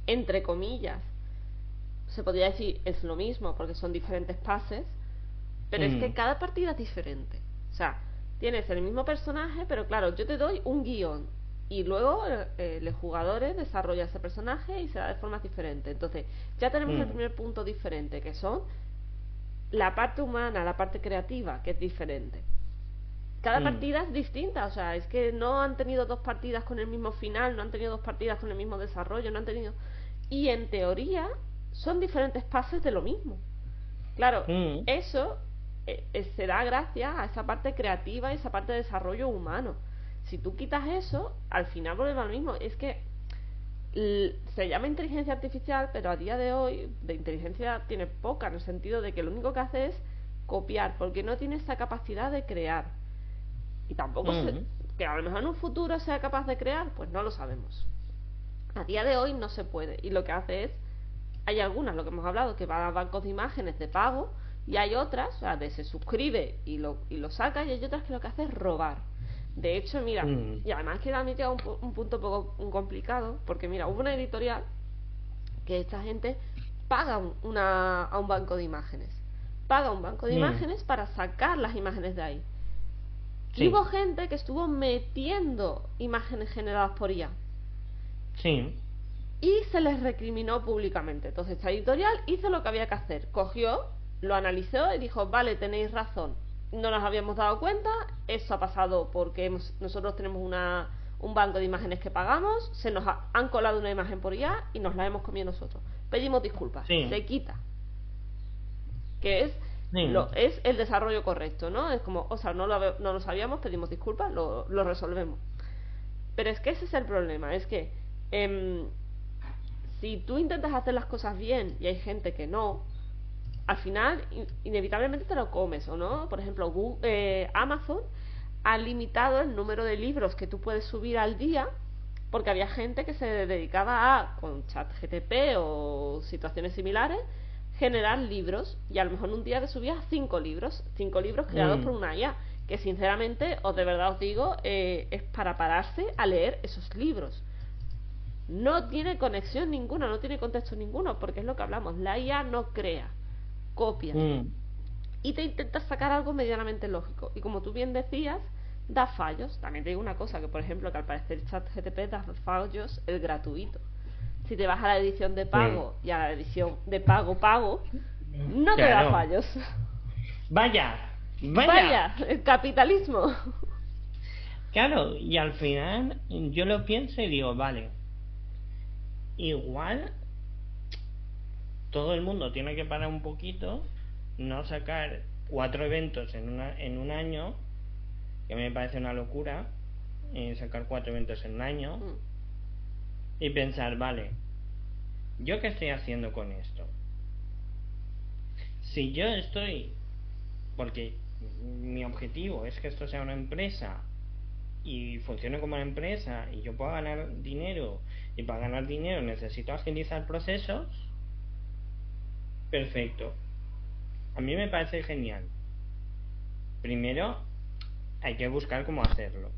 entre comillas, se podría decir es lo mismo porque son diferentes pases, pero es que cada partida es diferente. O sea, tienes el mismo personaje, pero claro, yo te doy un guión y luego los jugadores desarrollan ese personaje y se da de formas diferentes. Entonces ya tenemos el primer punto diferente, que son la parte humana, la parte creativa, que es diferente. Cada partida es distinta, o sea, es que no han tenido 2 partidas con el mismo final, no han tenido 2 partidas con el mismo desarrollo, no han tenido... Y en teoría son diferentes pases de lo mismo. Claro, eso se da gracias a esa parte creativa y esa parte de desarrollo humano. Si tú quitas eso, al final volvemos a lo mismo. Es que se llama inteligencia artificial, pero a día de hoy de inteligencia tiene poca, en el sentido de que lo único que hace es copiar, porque no tiene esa capacidad de crear. Y tampoco que a lo mejor en un futuro sea capaz de crear, pues no lo sabemos. A día de hoy no se puede, y lo que hace es, hay algunas, lo que hemos hablado, que van a bancos de imágenes de pago Y hay otras, o sea, de se suscribe y lo saca, y hay otras que lo que hace es robar. De hecho, mira, y además que también llega un punto un poco complicado, porque mira, hubo una editorial que esta gente paga a un banco de imágenes. Paga un banco de imágenes para sacar las imágenes de ahí. Sí. Y hubo gente que estuvo metiendo imágenes generadas por IA. Sí. Y se les recriminó públicamente. Entonces esta editorial hizo lo que había que hacer. Cogió, lo analizó y dijo, vale, tenéis razón. No nos habíamos dado cuenta, eso ha pasado porque nosotros tenemos un banco de imágenes que pagamos, se nos han colado una imagen por IA y nos la hemos comido nosotros. Pedimos disculpas, se quita. Que es es el desarrollo correcto, ¿no? Es como, o sea, no lo sabíamos, pedimos disculpas, lo resolvemos. Pero es que ese es el problema, es que si tú intentas hacer las cosas bien y hay gente que no, al final inevitablemente te lo comes, ¿o no? Por ejemplo, Amazon ha limitado el número de libros que tú puedes subir al día porque había gente que se dedicaba a, con ChatGPT o situaciones similares, generar libros, y a lo mejor en un día te subías 5 libros creados por una IA, que sinceramente, de verdad os digo, es para pararse a leer esos libros. No tiene conexión ninguna, no tiene contexto ninguno, porque es lo que hablamos, la IA no crea, copia y te intenta sacar algo medianamente lógico, y como tú bien decías, da fallos. También te digo una cosa, que por ejemplo, que al parecer ChatGPT da fallos el gratuito. Si te vas a la edición de pago y a la edición de pago no te da fallos. Vaya, el capitalismo. Claro, y al final yo lo pienso y digo, vale, igual todo el mundo tiene que parar un poquito, no sacar 4 eventos en un año, que a mí me parece una locura, sacar 4 eventos en un año, y pensar, vale, ¿yo qué estoy haciendo con esto? Si yo estoy, porque mi objetivo es que esto sea una empresa y funcione como una empresa y yo pueda ganar dinero, y para ganar dinero necesito agilizar procesos, perfecto, a mí me parece genial. Primero hay que buscar cómo hacerlo,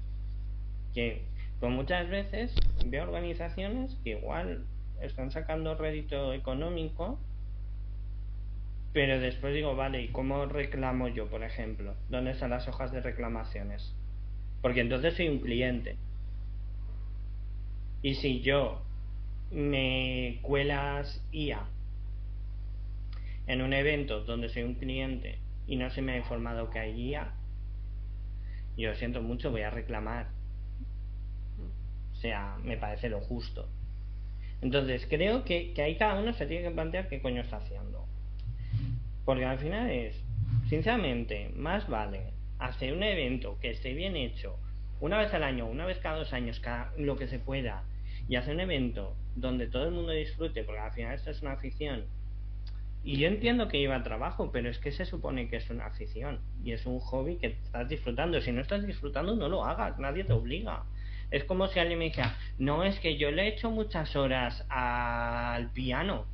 que pues muchas veces veo organizaciones que igual están sacando rédito económico, pero después digo, vale, ¿y cómo reclamo yo, por ejemplo? ¿Dónde están las hojas de reclamaciones? Porque entonces soy un cliente, y si yo me cuelas IA en un evento donde soy un cliente y no se me ha informado que hay IA, yo siento mucho, voy a reclamar. O sea, me parece lo justo. Entonces creo que ahí cada uno se tiene que plantear qué coño está haciendo, porque al final es, sinceramente, más vale hacer un evento que esté bien hecho una vez al año, una vez cada 2 años, lo que se pueda, y hacer un evento donde todo el mundo disfrute, porque al final esto es una afición. Y yo entiendo que lleva trabajo, pero es que se supone que es una afición y es un hobby que estás disfrutando. Si no estás disfrutando, no lo hagas, nadie te obliga. Es como si alguien me dijera, no, es que yo le he hecho muchas horas al piano,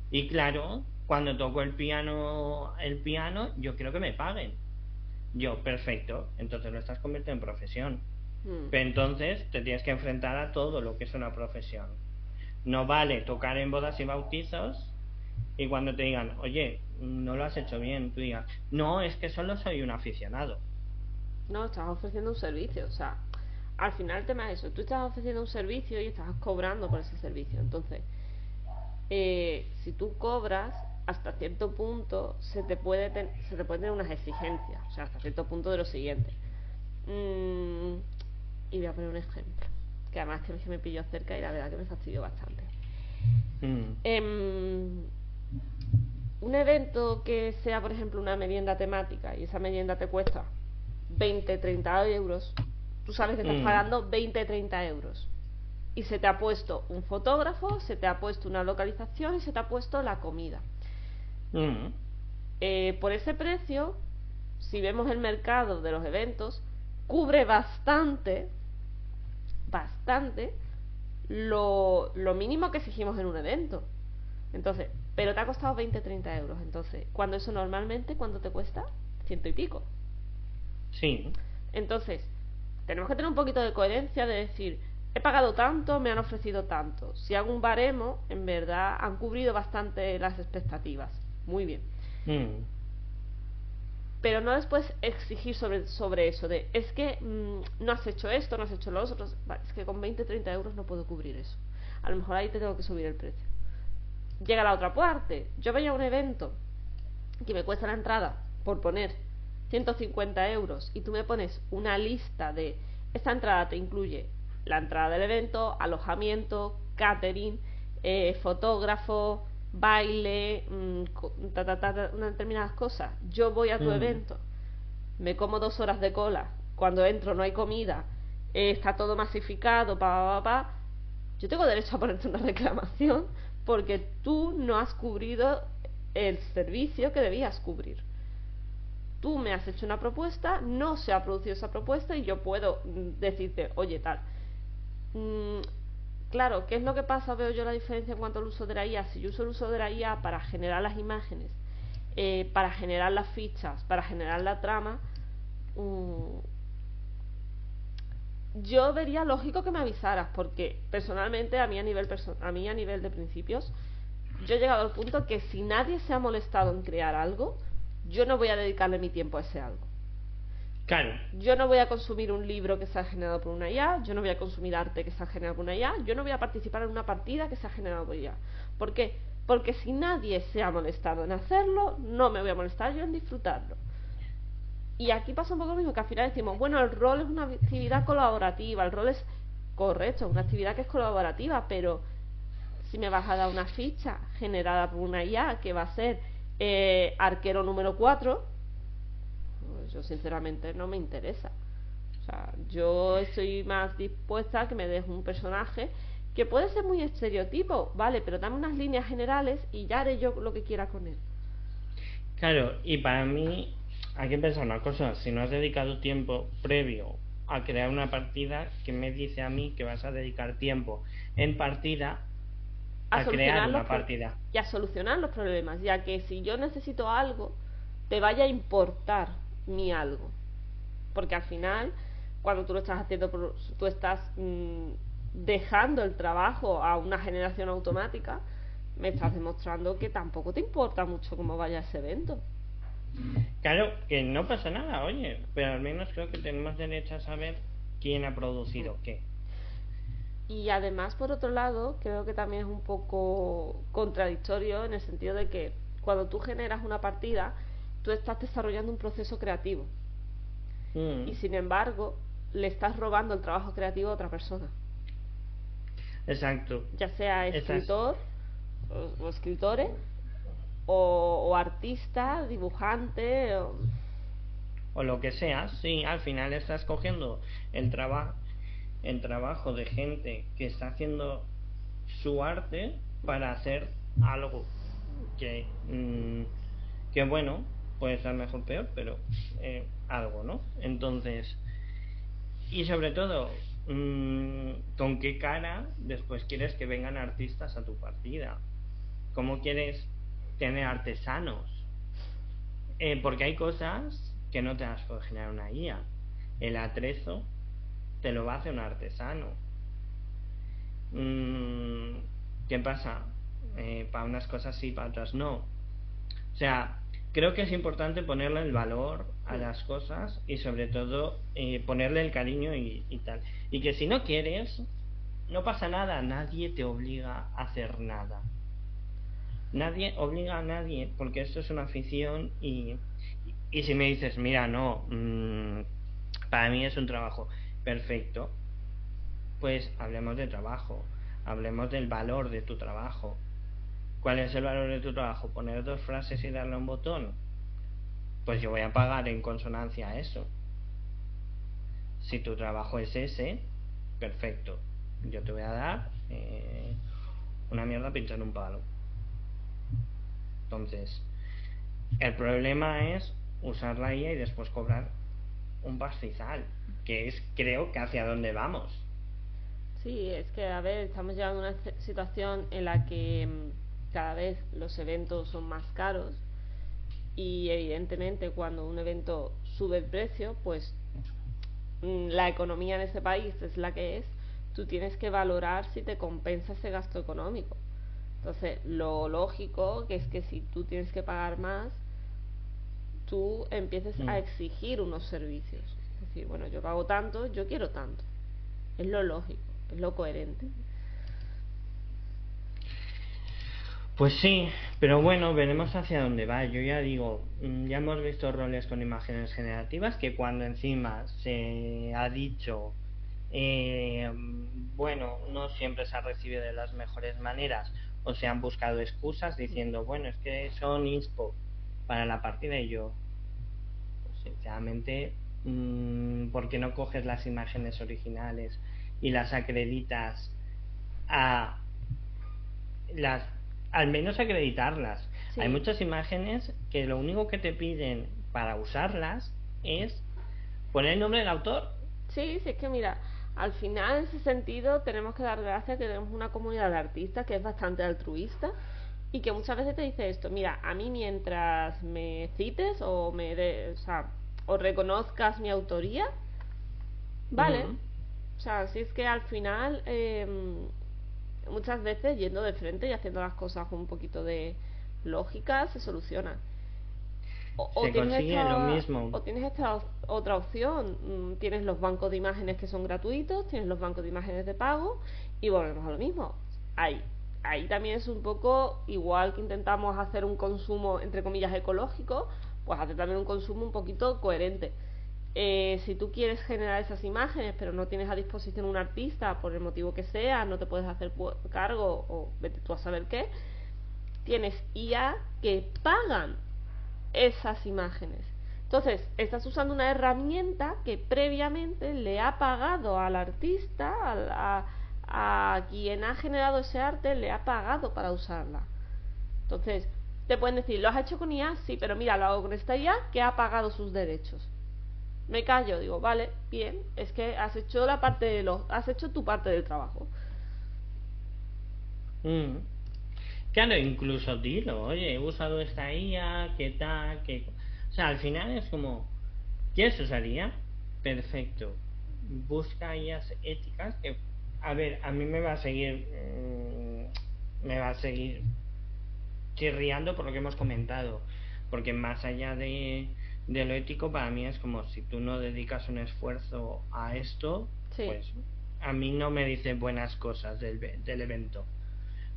y claro, cuando toco el piano yo quiero que me paguen. Yo, perfecto, entonces lo estás convirtiendo en profesión. Pero entonces te tienes que enfrentar a todo lo que es una profesión. No vale tocar en bodas y bautizos y cuando te digan, oye, no lo has hecho bien, tú digas, no, es que solo soy un aficionado. No, estás ofreciendo un servicio, o sea, al final el tema es eso, tú estás ofreciendo un servicio y estás cobrando por ese servicio. Entonces, si tú cobras, hasta cierto punto se te puede tener unas exigencias, o sea, hasta cierto punto de lo siguiente. Y voy a poner un ejemplo, que además que me pilló cerca y la verdad que me fastidió bastante. Un evento que sea, por ejemplo, una merienda temática y esa merienda te cuesta 20-30 euros, tú sabes que estás pagando 20-30 euros y se te ha puesto un fotógrafo, se te ha puesto una localización y se te ha puesto la comida. Por ese precio, si vemos el mercado de los eventos, cubre bastante lo mínimo que exigimos en un evento. Entonces, pero te ha costado 20-30 euros. Entonces, cuando eso normalmente, ¿cuánto te cuesta? 100 y pico. Sí. Entonces, tenemos que tener un poquito de coherencia de decir, he pagado tanto, me han ofrecido tanto. Si hago un baremo, en verdad han cubrido bastante las expectativas. Muy bien. Pero no después exigir sobre eso de, es que no has hecho esto, no has hecho lo otro. Vale, es que con 20-30 euros no puedo cubrir eso. A lo mejor ahí te tengo que subir el precio. Llega la otra parte. Yo veía un evento que me cuesta la entrada, por poner 150 euros, y tú me pones una lista de, esta entrada te incluye la entrada del evento, alojamiento, catering, fotógrafo, baile, unas determinadas cosas. Yo voy a tu evento, me como 2 horas de cola, cuando entro no hay comida, está todo masificado, yo tengo derecho a ponerte una reclamación porque tú no has cubrido el servicio que debías cubrir. Tú me has hecho una propuesta, no se ha producido esa propuesta y yo puedo decirte, oye, tal. Claro, ¿qué es lo que pasa? Veo yo la diferencia en cuanto al uso de la IA. Si yo uso el uso de la IA para generar las imágenes, para generar las fichas, para generar la trama, yo vería lógico que me avisaras, porque personalmente a mí a nivel de principios, yo he llegado al punto que si nadie se ha molestado en crear algo, yo no voy a dedicarle mi tiempo a ese algo. Claro. Yo no voy a consumir un libro que se ha generado por una IA, yo no voy a consumir arte que se ha generado por una IA, yo no voy a participar en una partida que se ha generado por IA. ¿Por qué? Porque si nadie se ha molestado en hacerlo, no me voy a molestar yo en disfrutarlo. Y aquí pasa un poco lo mismo, que al final decimos, bueno, el rol es una actividad colaborativa, el rol es correcto, una actividad que es colaborativa, pero si me vas a dar una ficha generada por una IA que va a ser arquero número 4, pues yo sinceramente no me interesa. O sea, yo estoy más dispuesta a que me des un personaje que puede ser muy estereotipo, vale, pero dame unas líneas generales y ya haré yo lo que quiera con él. Claro, y para mí hay que pensar una cosa, si no has dedicado tiempo previo a crear una partida, ¿qué me dice a mí que vas a dedicar tiempo en partida a crear una partida? Y a solucionar los problemas, ya que si yo necesito algo, te vaya a importar mi algo. Porque al final, cuando tú lo estás haciendo, tú estás dejando el trabajo a una generación automática, me estás demostrando que tampoco te importa mucho cómo vaya ese evento. Claro, que no pasa nada, oye, pero al menos creo que tenemos derecho a saber quién ha producido qué. Y además, por otro lado, creo que también es un poco contradictorio en el sentido de que cuando tú generas una partida, tú estás desarrollando un proceso creativo. Y sin embargo, le estás robando el trabajo creativo a otra persona. Exacto. Ya sea escritor o escritores o artista, dibujante o lo que sea. Sí, al final estás cogiendo el trabajo de gente que está haciendo su arte para hacer algo que bueno, puede estar mejor o peor, pero algo, ¿no? Entonces, y sobre todo, ¿con qué cara después quieres que vengan artistas a tu partida? ¿Cómo quieres tener artesanos? Porque hay cosas que no te las puede generar una IA. El atrezo te lo va a hacer un artesano. ¿Qué pasa? Para unas cosas sí, para otras no. O sea, creo que es importante ponerle el valor a las cosas y sobre todo ponerle el cariño y tal. Y que si no quieres, no pasa nada, nadie te obliga a hacer nada. Nadie obliga a nadie, porque esto es una afición y si me dices, mira, no, para mí es un trabajo, perfecto, pues hablemos de trabajo, hablemos del valor de tu trabajo. ¿Cuál es el valor de tu trabajo? ¿Poner 2 frases y darle a un botón? Pues yo voy a pagar en consonancia a eso. Si tu trabajo es ese, perfecto, yo te voy a dar una mierda pinchar en un palo. Entonces, el problema es usar la IA y después cobrar un pastizal, que es, creo, que hacia dónde vamos. Sí, es que, a ver, estamos llegando a una situación en la que cada vez los eventos son más caros y evidentemente cuando un evento sube el precio, pues la economía en ese país es la que es, tú tienes que valorar si te compensa ese gasto económico. Entonces, lo lógico que es que si tú tienes que pagar más, tú empieces a exigir unos servicios. Es decir, bueno, yo pago tanto, yo quiero tanto. Es lo lógico, es lo coherente. Pues sí, pero bueno, veremos hacia dónde va. Yo ya digo, ya hemos visto roles con imágenes generativas que cuando encima se ha dicho, bueno, no siempre se ha recibido de las mejores maneras o se han buscado excusas diciendo, bueno, es que son inspo para la partida y yo, pues sinceramente, ¿por qué no coges las imágenes originales y las acreditas a las, al menos acreditarlas? Sí. Hay muchas imágenes que lo único que te piden para usarlas es poner el nombre del autor. Sí, sí, es que mira, al final en ese sentido tenemos que dar gracias que tenemos una comunidad de artistas que es bastante altruista y que muchas veces te dice esto, mira, a mí mientras me cites o o sea, o reconozcas mi autoría, vale. O sea, si es que al final muchas veces yendo de frente y haciendo las cosas con un poquito de lógica se soluciona. Se consigue lo mismo. O tienes esta otra opción. Tienes los bancos de imágenes que son gratuitos, tienes los bancos de imágenes de pago y volvemos a lo mismo. Ahí también es un poco igual que intentamos hacer un consumo entre comillas ecológico, pues hacer también un consumo un poquito coherente. Si tú quieres generar esas imágenes pero no tienes a disposición un artista por el motivo que sea, no te puedes hacer cargo o vete tú a saber qué, tienes IA que pagan esas imágenes. Entonces, estás usando una herramienta que previamente le ha pagado al artista, a quien ha generado ese arte, le ha pagado para usarla. Entonces, te pueden decir, ¿lo has hecho con IA? Sí, pero mira, lo hago con esta IA que ha pagado sus derechos. Me callo, digo, vale, bien, es que has hecho has hecho tu parte del trabajo. Claro, incluso dilo, oye, he usado esta IA, ¿qué tal? O sea, al final es como, ¿quieres usar IA? Perfecto. Busca IAs éticas que, a ver, a mí me va a seguir chirriando por lo que hemos comentado, porque más allá de lo ético, para mí es como si tú no dedicas un esfuerzo a esto, sí, pues a mí no me dice buenas cosas del evento.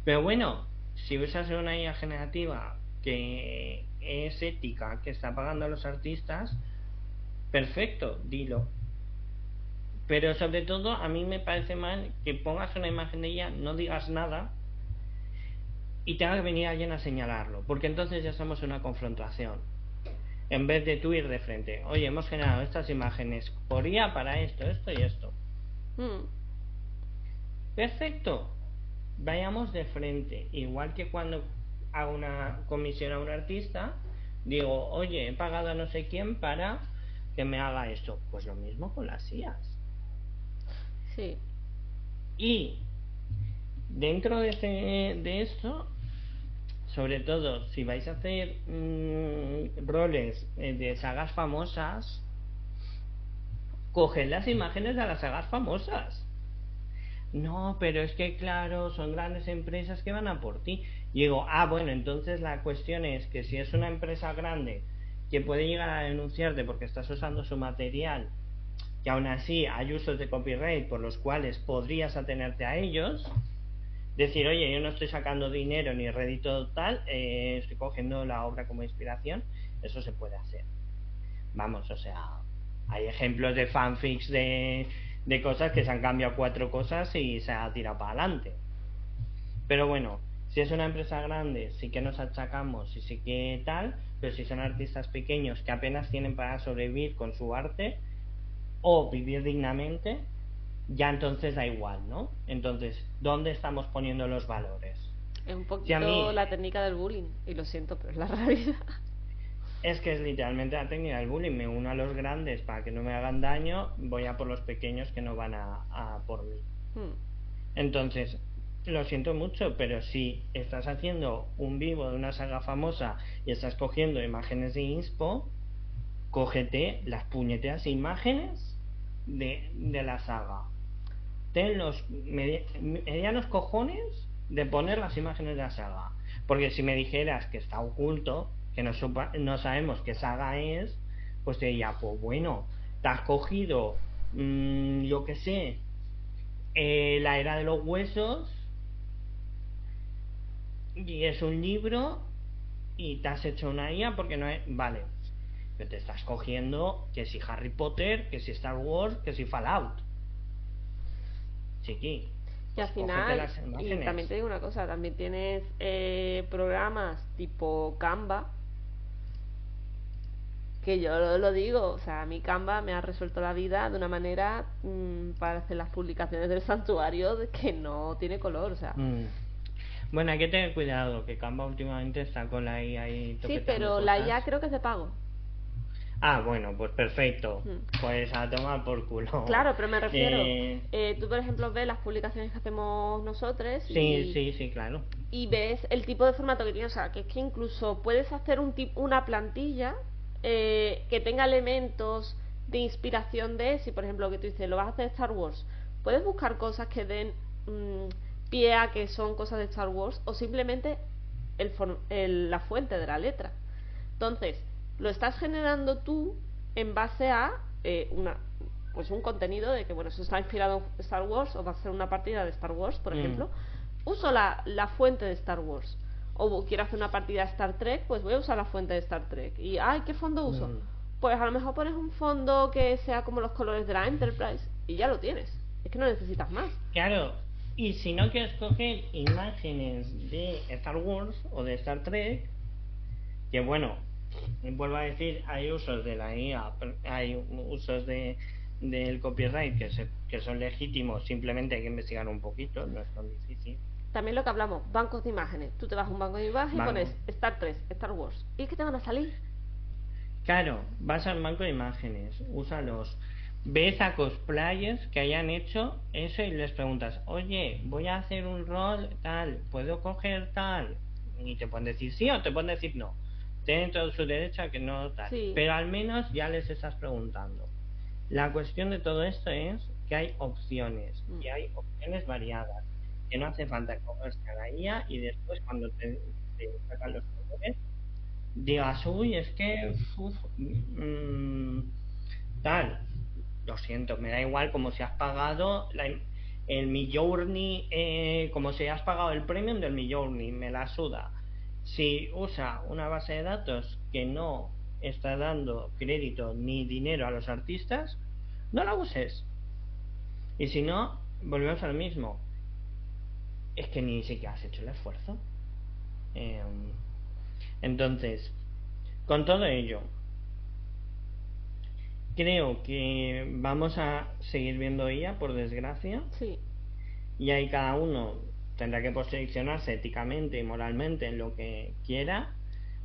Pero bueno, si usas una IA generativa que es ética, que está pagando a los artistas, perfecto, dilo. Pero sobre todo a mí me parece mal que pongas una imagen de ella, no digas nada y tenga que venir alguien a señalarlo, porque entonces ya estamos en una confrontación. En vez de tú ir de frente, oye, hemos generado estas imágenes por IA para esto, esto y esto. Perfecto, vayamos de frente. Igual que cuando hago una comisión a un artista, digo, oye, he pagado a no sé quién para que me haga esto. Pues lo mismo con las IAs. Sí. Y dentro de esto, sobre todo si vais a hacer roles de sagas famosas, coged las imágenes de las sagas famosas. No, pero es que claro, son grandes empresas que van a por ti. Y digo, bueno, entonces la cuestión es que si es una empresa grande que puede llegar a denunciarte porque estás usando su material, que aún así hay usos de copyright por los cuales podrías atenerte a ellos, decir, oye, yo no estoy sacando dinero ni rédito tal, estoy cogiendo la obra como inspiración, eso se puede hacer. Vamos, o sea, hay ejemplos de fanfics de cosas que se han cambiado 4 cosas y se ha tirado para adelante. Pero bueno, si es una empresa grande sí que nos achacamos y sí que tal, pero si son artistas pequeños que apenas tienen para sobrevivir con su arte o vivir dignamente, ya entonces da igual, ¿no? Entonces, ¿dónde estamos poniendo los valores? Es un poquito la técnica del bullying, y lo siento, pero es la realidad. Es que es literalmente la técnica del bullying. Me uno a los grandes para que no me hagan daño, voy a por los pequeños que no van a por mí. Entonces, lo siento mucho, pero si estás haciendo un vivo de una saga famosa y estás cogiendo imágenes de inspo, cógete las puñeteras imágenes de la saga. Ten los medianos cojones de poner las imágenes de la saga. Porque si me dijeras que está oculto, que no sabemos qué saga es, pues te diría, pues bueno, te has cogido, yo qué sé, la era de los huesos, y es un libro, y te has hecho una IA porque no es... Vale, pero te estás cogiendo que si Harry Potter, que si Star Wars, que si Fallout. Chiqui, Y al pues cógete final, las y imágenes. también te digo una cosa, también tienes programas tipo Canva, que yo lo digo, o sea, a mí Canva me ha resuelto la vida de una manera para hacer las publicaciones del santuario que no tiene color, o sea. Bueno, hay que tener cuidado, que Canva últimamente está con la IA ahí Sí, toqueteando pero la cosas. IA creo que es de pago. Ah, bueno, pues perfecto. Mm. Pues a tomar por culo. Claro, pero me refiero, tú por ejemplo ves las publicaciones que hacemos nosotros Sí, sí, sí, claro. y ves el tipo de formato que tiene, o sea, que es que incluso puedes hacer una plantilla que tenga elementos de inspiración de, si por ejemplo lo que tú dices, lo vas a hacer Star Wars, puedes buscar cosas que den pie a que son cosas de Star Wars o simplemente la fuente de la letra. Entonces, lo estás generando tú en base a pues un contenido de que, bueno, eso está inspirado en Star Wars o va a ser una partida de Star Wars, por ejemplo. Uso la fuente de Star Wars. O quiero hacer una partida de Star Trek, pues voy a usar la fuente de Star Trek. Y, ay, ¿qué fondo uso? Pues a lo mejor pones un fondo que sea como los colores de la Enterprise y ya lo tienes. Es que no necesitas más. Claro, y si no quieres coger imágenes de Star Wars o de Star Trek, que bueno, vuelvo a decir, hay usos de la IA, hay usos del copyright que son legítimos, simplemente hay que investigar un poquito, no es tan difícil. También lo que hablamos, bancos de imágenes. Tú te vas a un banco de imágenes y pones Star 3, Star Wars. ¿Y qué te van a salir? Claro, vas al banco de imágenes, úsalos. Ves a cosplayers que hayan hecho eso y les preguntas, oye, voy a hacer un rol tal, ¿puedo coger tal? Y te pueden decir sí o te pueden decir no. Tienen todo su derecho a que no tal. Sí. Pero al menos ya les estás preguntando. La cuestión de todo esto es que hay opciones y hay opciones variadas. Que no hace falta cogerse a la IA y después cuando te sacan los colores digas, uy, es que tal, lo siento, me da igual como si has pagado el Midjourney, como si has pagado el premium del Midjourney, me la suda. Si usa una base de datos que no está dando crédito ni dinero a los artistas, no la uses. Y si no, volvemos a lo mismo. Es que ni siquiera has hecho el esfuerzo. Entonces, con todo ello, creo que vamos a seguir viendo IA, por desgracia. Sí. Y ahí cada uno tendrá que posicionarse éticamente y moralmente en lo que quiera.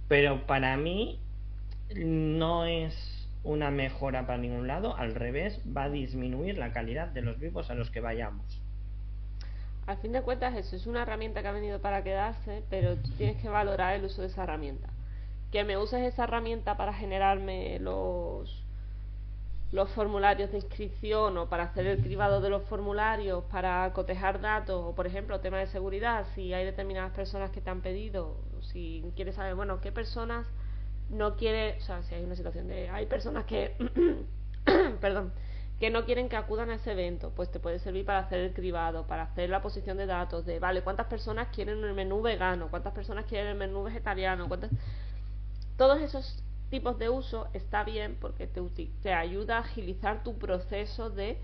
Pero para mí no es una mejora para ningún lado. Al revés, va a disminuir la calidad de los vivos a los que vayamos. Al fin de cuentas, eso es una herramienta que ha venido para quedarse, pero tú tienes que valorar el uso de esa herramienta. Que me uses esa herramienta para generarme los formularios de inscripción o para hacer el cribado de los formularios, para cotejar datos o, por ejemplo, tema de seguridad, si hay determinadas personas que te han pedido, si quieres saber, bueno, qué personas no quiere, o sea, si hay una situación de, hay personas que, perdón, que no quieren que acudan a ese evento, pues te puede servir para hacer el cribado, para hacer la posición de datos, de, vale, ¿cuántas personas quieren el menú vegano? ¿Cuántas personas quieren el menú vegetariano? Todos esos tipos de uso está bien porque te ayuda a agilizar tu proceso de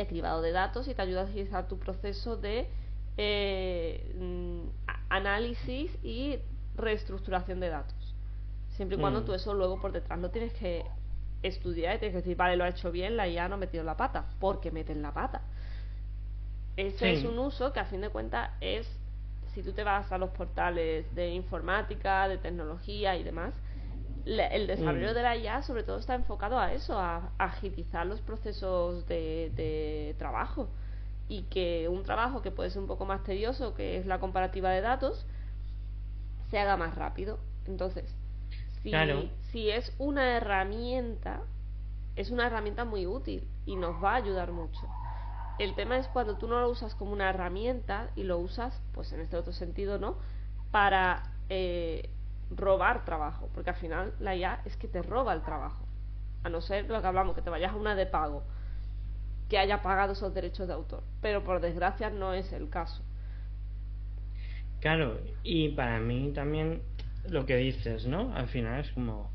cribado de datos y te ayuda a agilizar tu proceso de análisis y reestructuración de datos, siempre y cuando tú eso luego por detrás lo tienes que estudiar y tienes que decir, vale, lo ha hecho bien, la IA no ha metido la pata, porque meten la pata. Ese es un uso que a fin de cuentas es, si tú te vas a los portales de informática, de tecnología y demás, el desarrollo de la IA sobre todo está enfocado a eso, a agilizar los procesos de trabajo. y que un trabajo que puede ser un poco más tedioso, que es la comparativa de datos, se haga más rápido. Entonces, si es una herramienta muy útil y nos va a ayudar mucho. El tema es cuando tú no lo usas como una herramienta y lo usas, pues en este otro sentido, ¿no? Para robar trabajo, porque al final la IA es que te roba el trabajo, a no ser lo que hablamos, que te vayas a una de pago, que haya pagado esos derechos de autor, pero por desgracia no es el caso. Claro, y para mí también lo que dices, ¿no? Al final es como,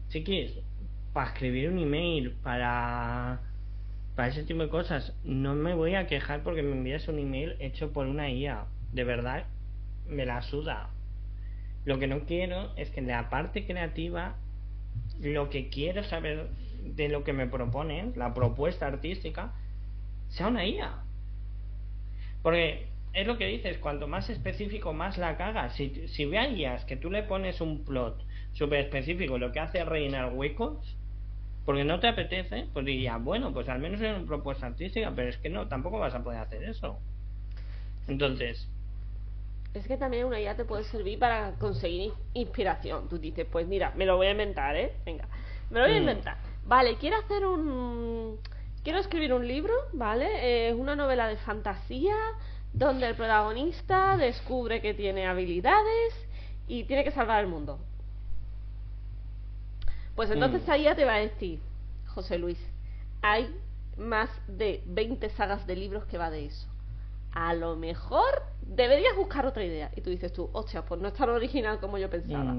chiquis, para escribir un email, para ese tipo de cosas, no me voy a quejar porque me envías un email hecho por una IA. De verdad, me la suda. Lo que no quiero es que en la parte creativa, lo que quiero saber de lo que me proponen, la propuesta artística, sea una IA. Porque es lo que dices, cuanto más específico, más la cagas. Si veías que tú le pones un plot súper específico, lo que hace es rellenar huecos, porque no te apetece, pues diría, bueno, pues al menos es una propuesta artística, pero es que no, tampoco vas a poder hacer eso. Entonces, es que también una IA te puede servir para conseguir inspiración. Tú dices, pues mira, me lo voy a inventar, venga, me lo voy a inventar. Vale, quiero escribir un libro, ¿vale? Una novela de fantasía donde el protagonista descubre que tiene habilidades y tiene que salvar el mundo. Pues entonces ahí ya te va a decir, José Luis, hay más de 20 sagas de libros que va de eso. A lo mejor deberías buscar otra idea. Y tú dices hostia, pues no es tan original como yo pensaba.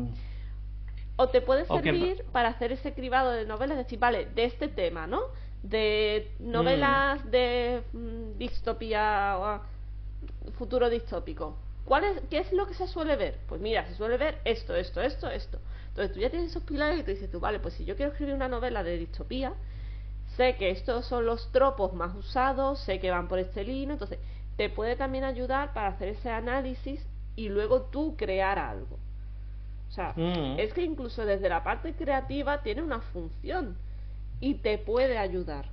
O te puede servir para hacer ese cribado de novelas, decir, vale, de este tema, ¿no? De novelas de distopía o futuro distópico. ¿Qué es lo que se suele ver? Pues mira, se suele ver esto. Entonces tú ya tienes esos pilares y te dices vale, pues si yo quiero escribir una novela de distopía, sé que estos son los tropos más usados, sé que van por este línea, entonces te puede también ayudar para hacer ese análisis y luego tú crear algo. O sea, es que incluso desde la parte creativa tiene una función y te puede ayudar.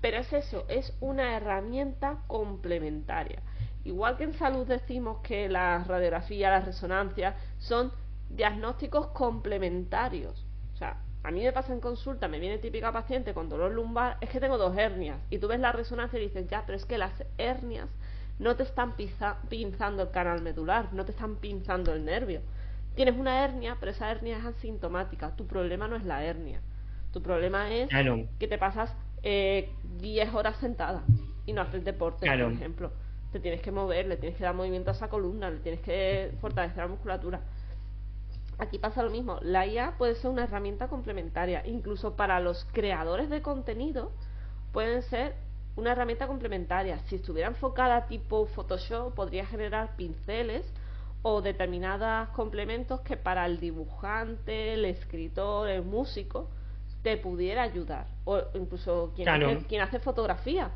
Pero es eso, es una herramienta complementaria. Igual que en salud decimos que la radiografía, la resonancia son diagnósticos complementarios. O sea, a mí me pasa en consulta, me viene típica paciente con dolor lumbar, es que tengo 2 hernias, y tú ves la resonancia y dices, ya, pero es que las hernias no te están pinzando el canal medular, no te están pinzando el nervio. Tienes una hernia, pero esa hernia es asintomática. Tu problema no es la hernia, tu problema es que te pasas 10 horas sentada y no haces deporte, por ejemplo. Te tienes que mover, le tienes que dar movimiento a esa columna, le tienes que fortalecer la musculatura. Aquí pasa lo mismo. La IA puede ser una herramienta complementaria. Incluso para los creadores de contenido pueden ser una herramienta complementaria. Si estuviera enfocada tipo Photoshop, podría generar pinceles o determinados complementos que para el dibujante, el escritor, el músico te pudiera ayudar. O incluso quien hace fotografía.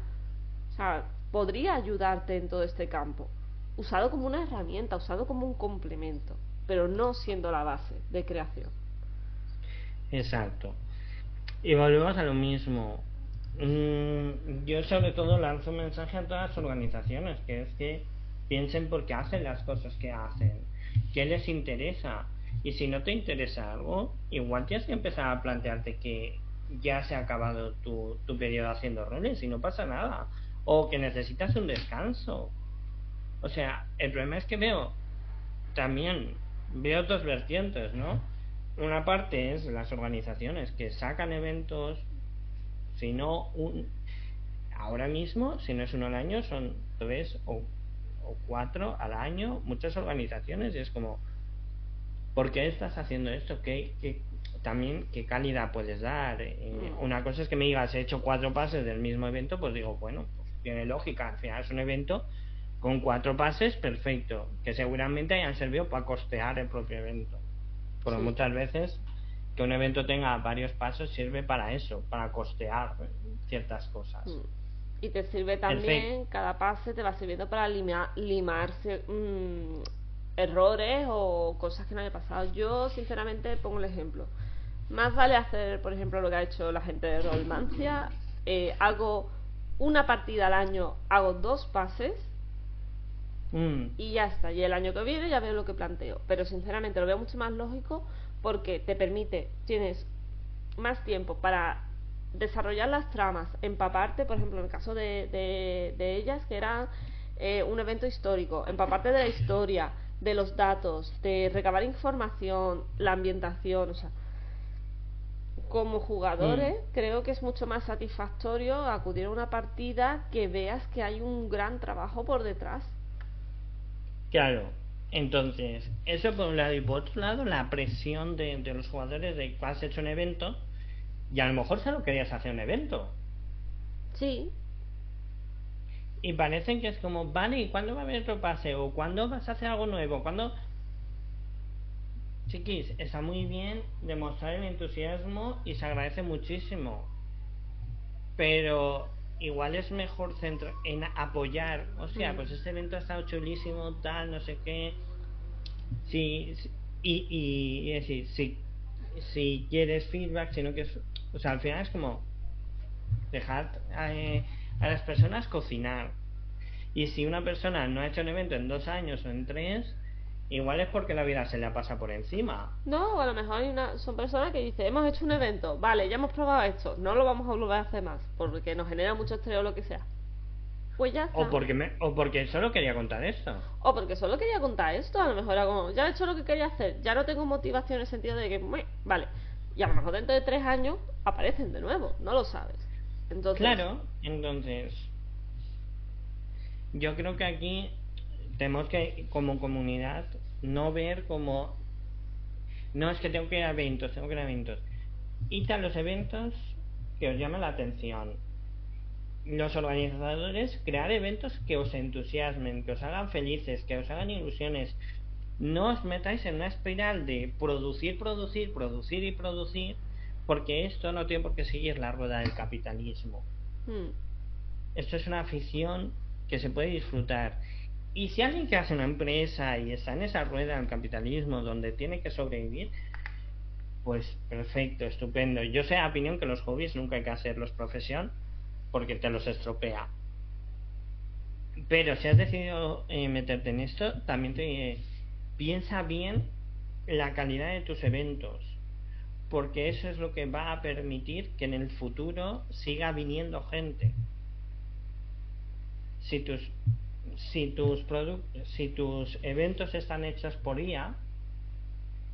O sea, podría ayudarte en todo este campo. Usado como una herramienta, usado como un complemento, pero no siendo la base de creación. Exacto. Y volvemos a lo mismo. Yo sobre todo lanzo un mensaje a todas las organizaciones, que es que piensen por qué hacen las cosas que hacen, qué les interesa. Y si no te interesa algo, igual tienes que empezar a plantearte que ya se ha acabado tu periodo haciendo roles y no pasa nada, o que necesitas un descanso. O sea, el problema es que veo 2 vertientes, ¿no? Una parte es las organizaciones que sacan eventos, si no ahora mismo, si no es uno al año, son 3 o 4 al año, muchas organizaciones, y es como, ¿por qué estás haciendo esto? ¿Qué calidad puedes dar? Una cosa es que me digas, he hecho 4 pases del mismo evento, pues digo, bueno, pues tiene lógica, al final es un evento con 4 pases, perfecto, que seguramente hayan servido para costear el propio evento. Porque muchas veces que un evento tenga varios pasos sirve para eso, para costear ciertas cosas. Y te sirve también, cada pase te va sirviendo para limarse errores o cosas que no haya pasado. Yo sinceramente pongo el ejemplo. Más vale hacer, por ejemplo, lo que ha hecho la gente de Rollmancia, algo una partida al año hago 2 pases y ya está, y el año que viene ya veo lo que planteo. Pero sinceramente lo veo mucho más lógico porque te permite, tienes más tiempo para desarrollar las tramas, empaparte, por ejemplo en el caso de ellas, que era un evento histórico, empaparte de la historia, de los datos, de recabar información, la ambientación, o sea, como jugadores creo que es mucho más satisfactorio acudir a una partida que veas que hay un gran trabajo por detrás. Claro, entonces, eso por un lado, y por otro lado, la presión de los jugadores de que has hecho un evento y a lo mejor solo querías hacer un evento. Sí. Y parece que es como, vale, ¿y cuándo va a haber otro pase? ¿O cuándo vas a hacer algo nuevo? ¿Cuándo? Chiquis, está muy bien demostrar el entusiasmo y se agradece muchísimo. Pero igual es mejor centrar en apoyar. O sea, pues este evento ha estado chulísimo, tal, no sé qué. Sí, sí, y es decir, si quieres feedback, sino que es, o sea, al final es como dejar a las personas cocinar. Y si una persona no ha hecho un evento en 2 años o en 3, igual es porque la vida se le pasa por encima. No, a lo mejor son personas que dicen, hemos hecho un evento, vale, ya hemos probado esto, no lo vamos a volver a hacer más, porque nos genera mucho estrés o lo que sea. Pues ya está. O porque solo quería contar esto. O porque solo quería contar esto, a lo mejor era como, ya he hecho lo que quería hacer, ya no tengo motivación en el sentido de que, vale, y a lo mejor dentro de 3 años aparecen de nuevo, no lo sabes. Entonces, claro, entonces yo creo que aquí tenemos que, como comunidad, no ver como, no, es que tengo que ir a eventos, id a los eventos que os llamen la atención. Los organizadores, crear eventos que os entusiasmen, que os hagan felices, que os hagan ilusiones. No os metáis en una espiral de producir, porque esto no tiene por qué seguir la rueda del capitalismo. Esto es una afición que se puede disfrutar. Y si alguien que hace una empresa y está en esa rueda del capitalismo donde tiene que sobrevivir, pues perfecto, estupendo. Yo sé la opinión que los hobbies nunca hay que hacerlos profesión, porque te los estropea. Pero si has decidido meterte en esto, también piensa bien la calidad de tus eventos, porque eso es lo que va a permitir que en el futuro siga viniendo gente. Si tus eventos están hechos por IA,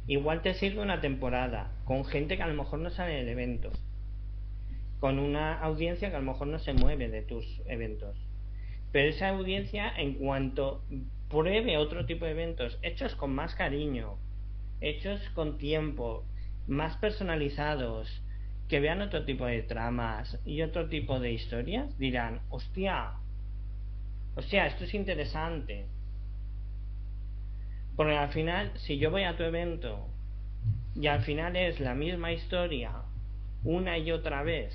igual te sirve una temporada con gente que a lo mejor no sale del evento, con una audiencia que a lo mejor no se mueve de tus eventos, pero esa audiencia, en cuanto pruebe otro tipo de eventos hechos con más cariño, hechos con tiempo, más personalizados, que vean otro tipo de tramas y otro tipo de historias, dirán, hostia, esto es interesante. Porque al final, si yo voy a tu evento y al final es la misma historia una y otra vez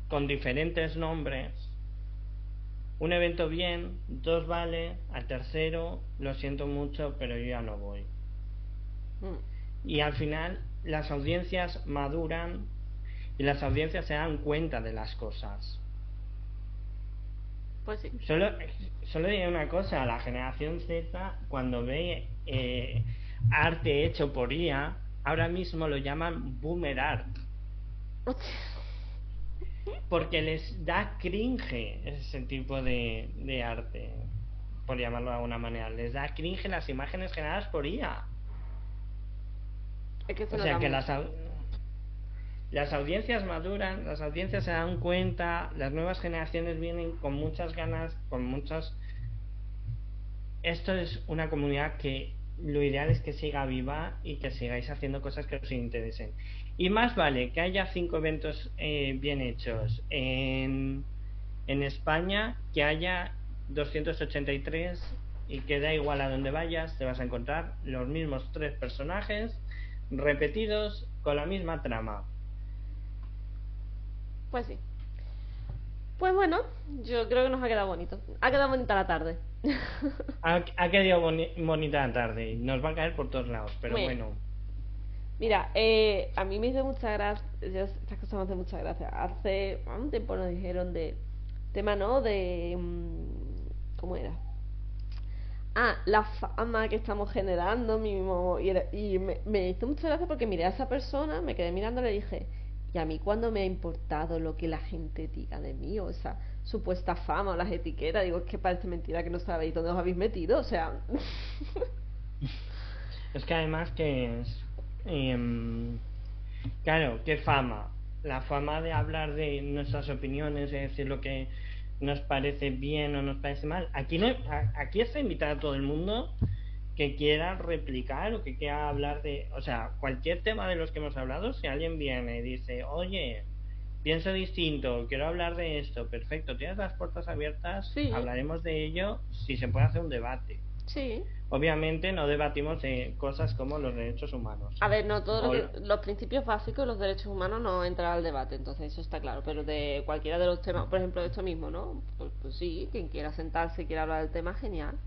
con diferentes nombres, un evento bien, 2 vale, al tercero lo siento mucho, pero yo ya no voy. Y al final las audiencias maduran y las audiencias se dan cuenta de las cosas. Pues sí. Solo diré una cosa, la generación Z, cuando ve arte hecho por IA, ahora mismo lo llaman boomer art. Porque les da cringe ese tipo de arte, por llamarlo de alguna manera. Les da cringe las imágenes generadas por IA. Es que o sea que las audiencias maduran, las audiencias se dan cuenta, las nuevas generaciones vienen con muchas ganas, Esto es una comunidad que lo ideal es que siga viva y que sigáis haciendo cosas que os interesen. Y más vale que haya 5 eventos bien hechos en España, que haya 283, y que da igual a donde vayas, te vas a encontrar los mismos 3 personajes repetidos con la misma trama. Pues sí. Pues bueno, yo creo que nos ha quedado bonito. Ha quedado bonita la tarde. Ha quedado bonita la tarde. Nos va a caer por todos lados, pero bueno. Mira, a mí me hizo mucha gracia, estas cosas me hacen mucha gracia. Hace un tiempo nos dijeron de tema, ¿no? De ¿cómo era? Ah, la fama que estamos generando mismo. Y me hizo mucha gracia porque miré a esa persona, me quedé mirando y le dije, ¿y a mí cuándo me ha importado lo que la gente diga de mí? O esa supuesta fama o las etiquetas. Digo, es que parece mentira que no sabéis dónde os habéis metido. O sea, Es que además que es... claro, qué fama. La fama de hablar de nuestras opiniones, de decir lo que nos parece bien o nos parece mal. Aquí no, aquí está invitado a todo el mundo que quiera replicar o que quiera hablar de, o sea, cualquier tema de los que hemos hablado. Si alguien viene y dice, oye, pienso distinto, quiero hablar de esto, perfecto, tienes las puertas abiertas, sí, hablaremos de ello si se puede hacer un debate. sí. Obviamente no debatimos de cosas como los derechos humanos. A ver, no, todo lo O, que, los principios básicos de los derechos humanos no entran al debate, entonces eso está claro, pero de cualquiera de los temas, por ejemplo, de esto mismo, ¿no? Pues sí, quien quiera sentarse y quiera hablar del tema, genial.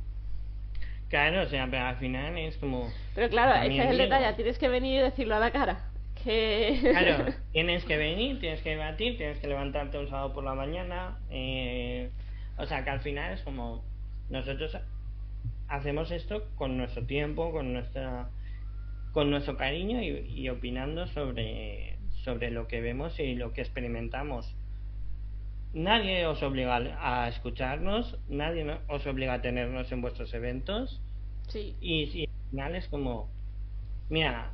claro, o sea, pero al final es como, Pero claro, ese es también el detalle, digo, tienes que venir y decirlo a la cara. Que... claro, tienes que venir, tienes que debatir, tienes que levantarte un sábado por la mañana, o sea, que al final es como, nosotros hacemos esto con nuestro tiempo, con nuestro cariño y opinando sobre lo que vemos y lo que experimentamos. Nadie os obliga a escucharnos, nadie os obliga a tenernos en vuestros eventos. Sí, Y al final es como, mira,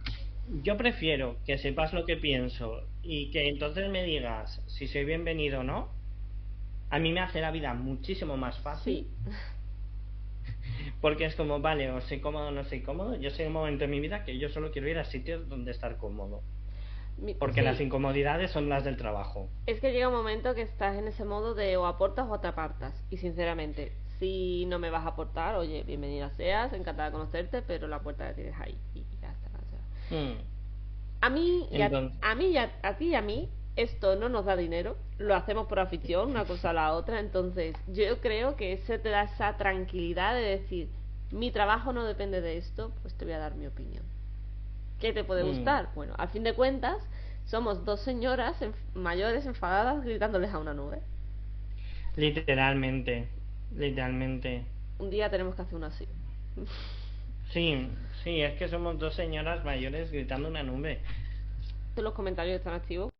yo prefiero que sepas lo que pienso y que entonces me digas si soy bienvenido o no. A mí me hace la vida muchísimo más fácil, sí. porque es como, vale, o soy cómodo o no soy cómodo. Yo soy en un momento en mi vida que yo solo quiero ir a sitios donde estar cómodo, porque las Sí, incomodidades son las del trabajo. es que llega un momento que estás en ese modo de o aportas o te apartas. Y sinceramente, si no me vas a aportar, oye, bienvenida seas, encantada de conocerte, pero la puerta la tienes ahí y ya está. O sea, Hmm. a mí y Entonces, a ti y a mí esto no nos da dinero, lo hacemos por afición, una cosa a la otra, entonces yo creo que se te da esa tranquilidad de decir, mi trabajo no depende de esto, pues te voy a dar mi opinión. ¿Qué te puede hmm, gustar? Bueno, al fin de cuentas, somos dos señoras mayores enfadadas gritándoles a una nube. literalmente, literalmente. Un día tenemos que hacer uno así. Sí, sí, es que somos dos señoras mayores gritando una nube. Los comentarios están activos,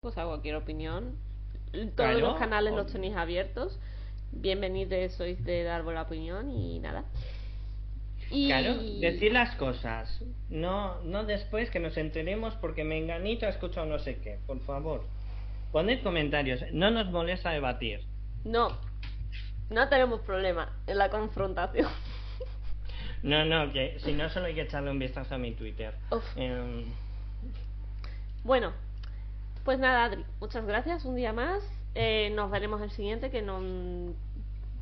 pues a cualquier opinión. Todos los Claro, canales los tenéis abiertos. Bienvenidos sois de dar la opinión y nada. claro, Y decir las cosas. No, no después que nos enteremos porque Menganito ha escuchado no sé qué. Por favor, poned comentarios. No nos molesta debatir. no, no tenemos problema en la confrontación. No, no, que si no solo hay que echarle un vistazo a mi Twitter. Uf. Em, Bueno, pues nada, Adri, muchas gracias un día más. Nos veremos el siguiente, que no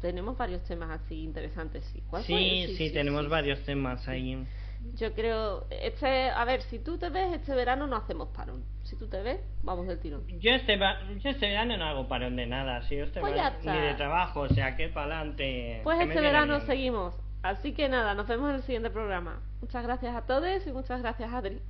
tenemos varios temas así interesantes. Sí, ¿cuál fue? sí, sí, tenemos varios temas Sí. ahí. Yo creo, a ver, si tú te ves este verano no hacemos parón. Si tú te ves, vamos del tirón. Yo este verano no hago parón de nada. Si yo este Pues ya verano, ni de está. trabajo, o sea, que para adelante. Pues Que me este viene verano bien. seguimos. Así que nada, nos vemos en el siguiente programa. Muchas gracias a todos y muchas gracias, Adri.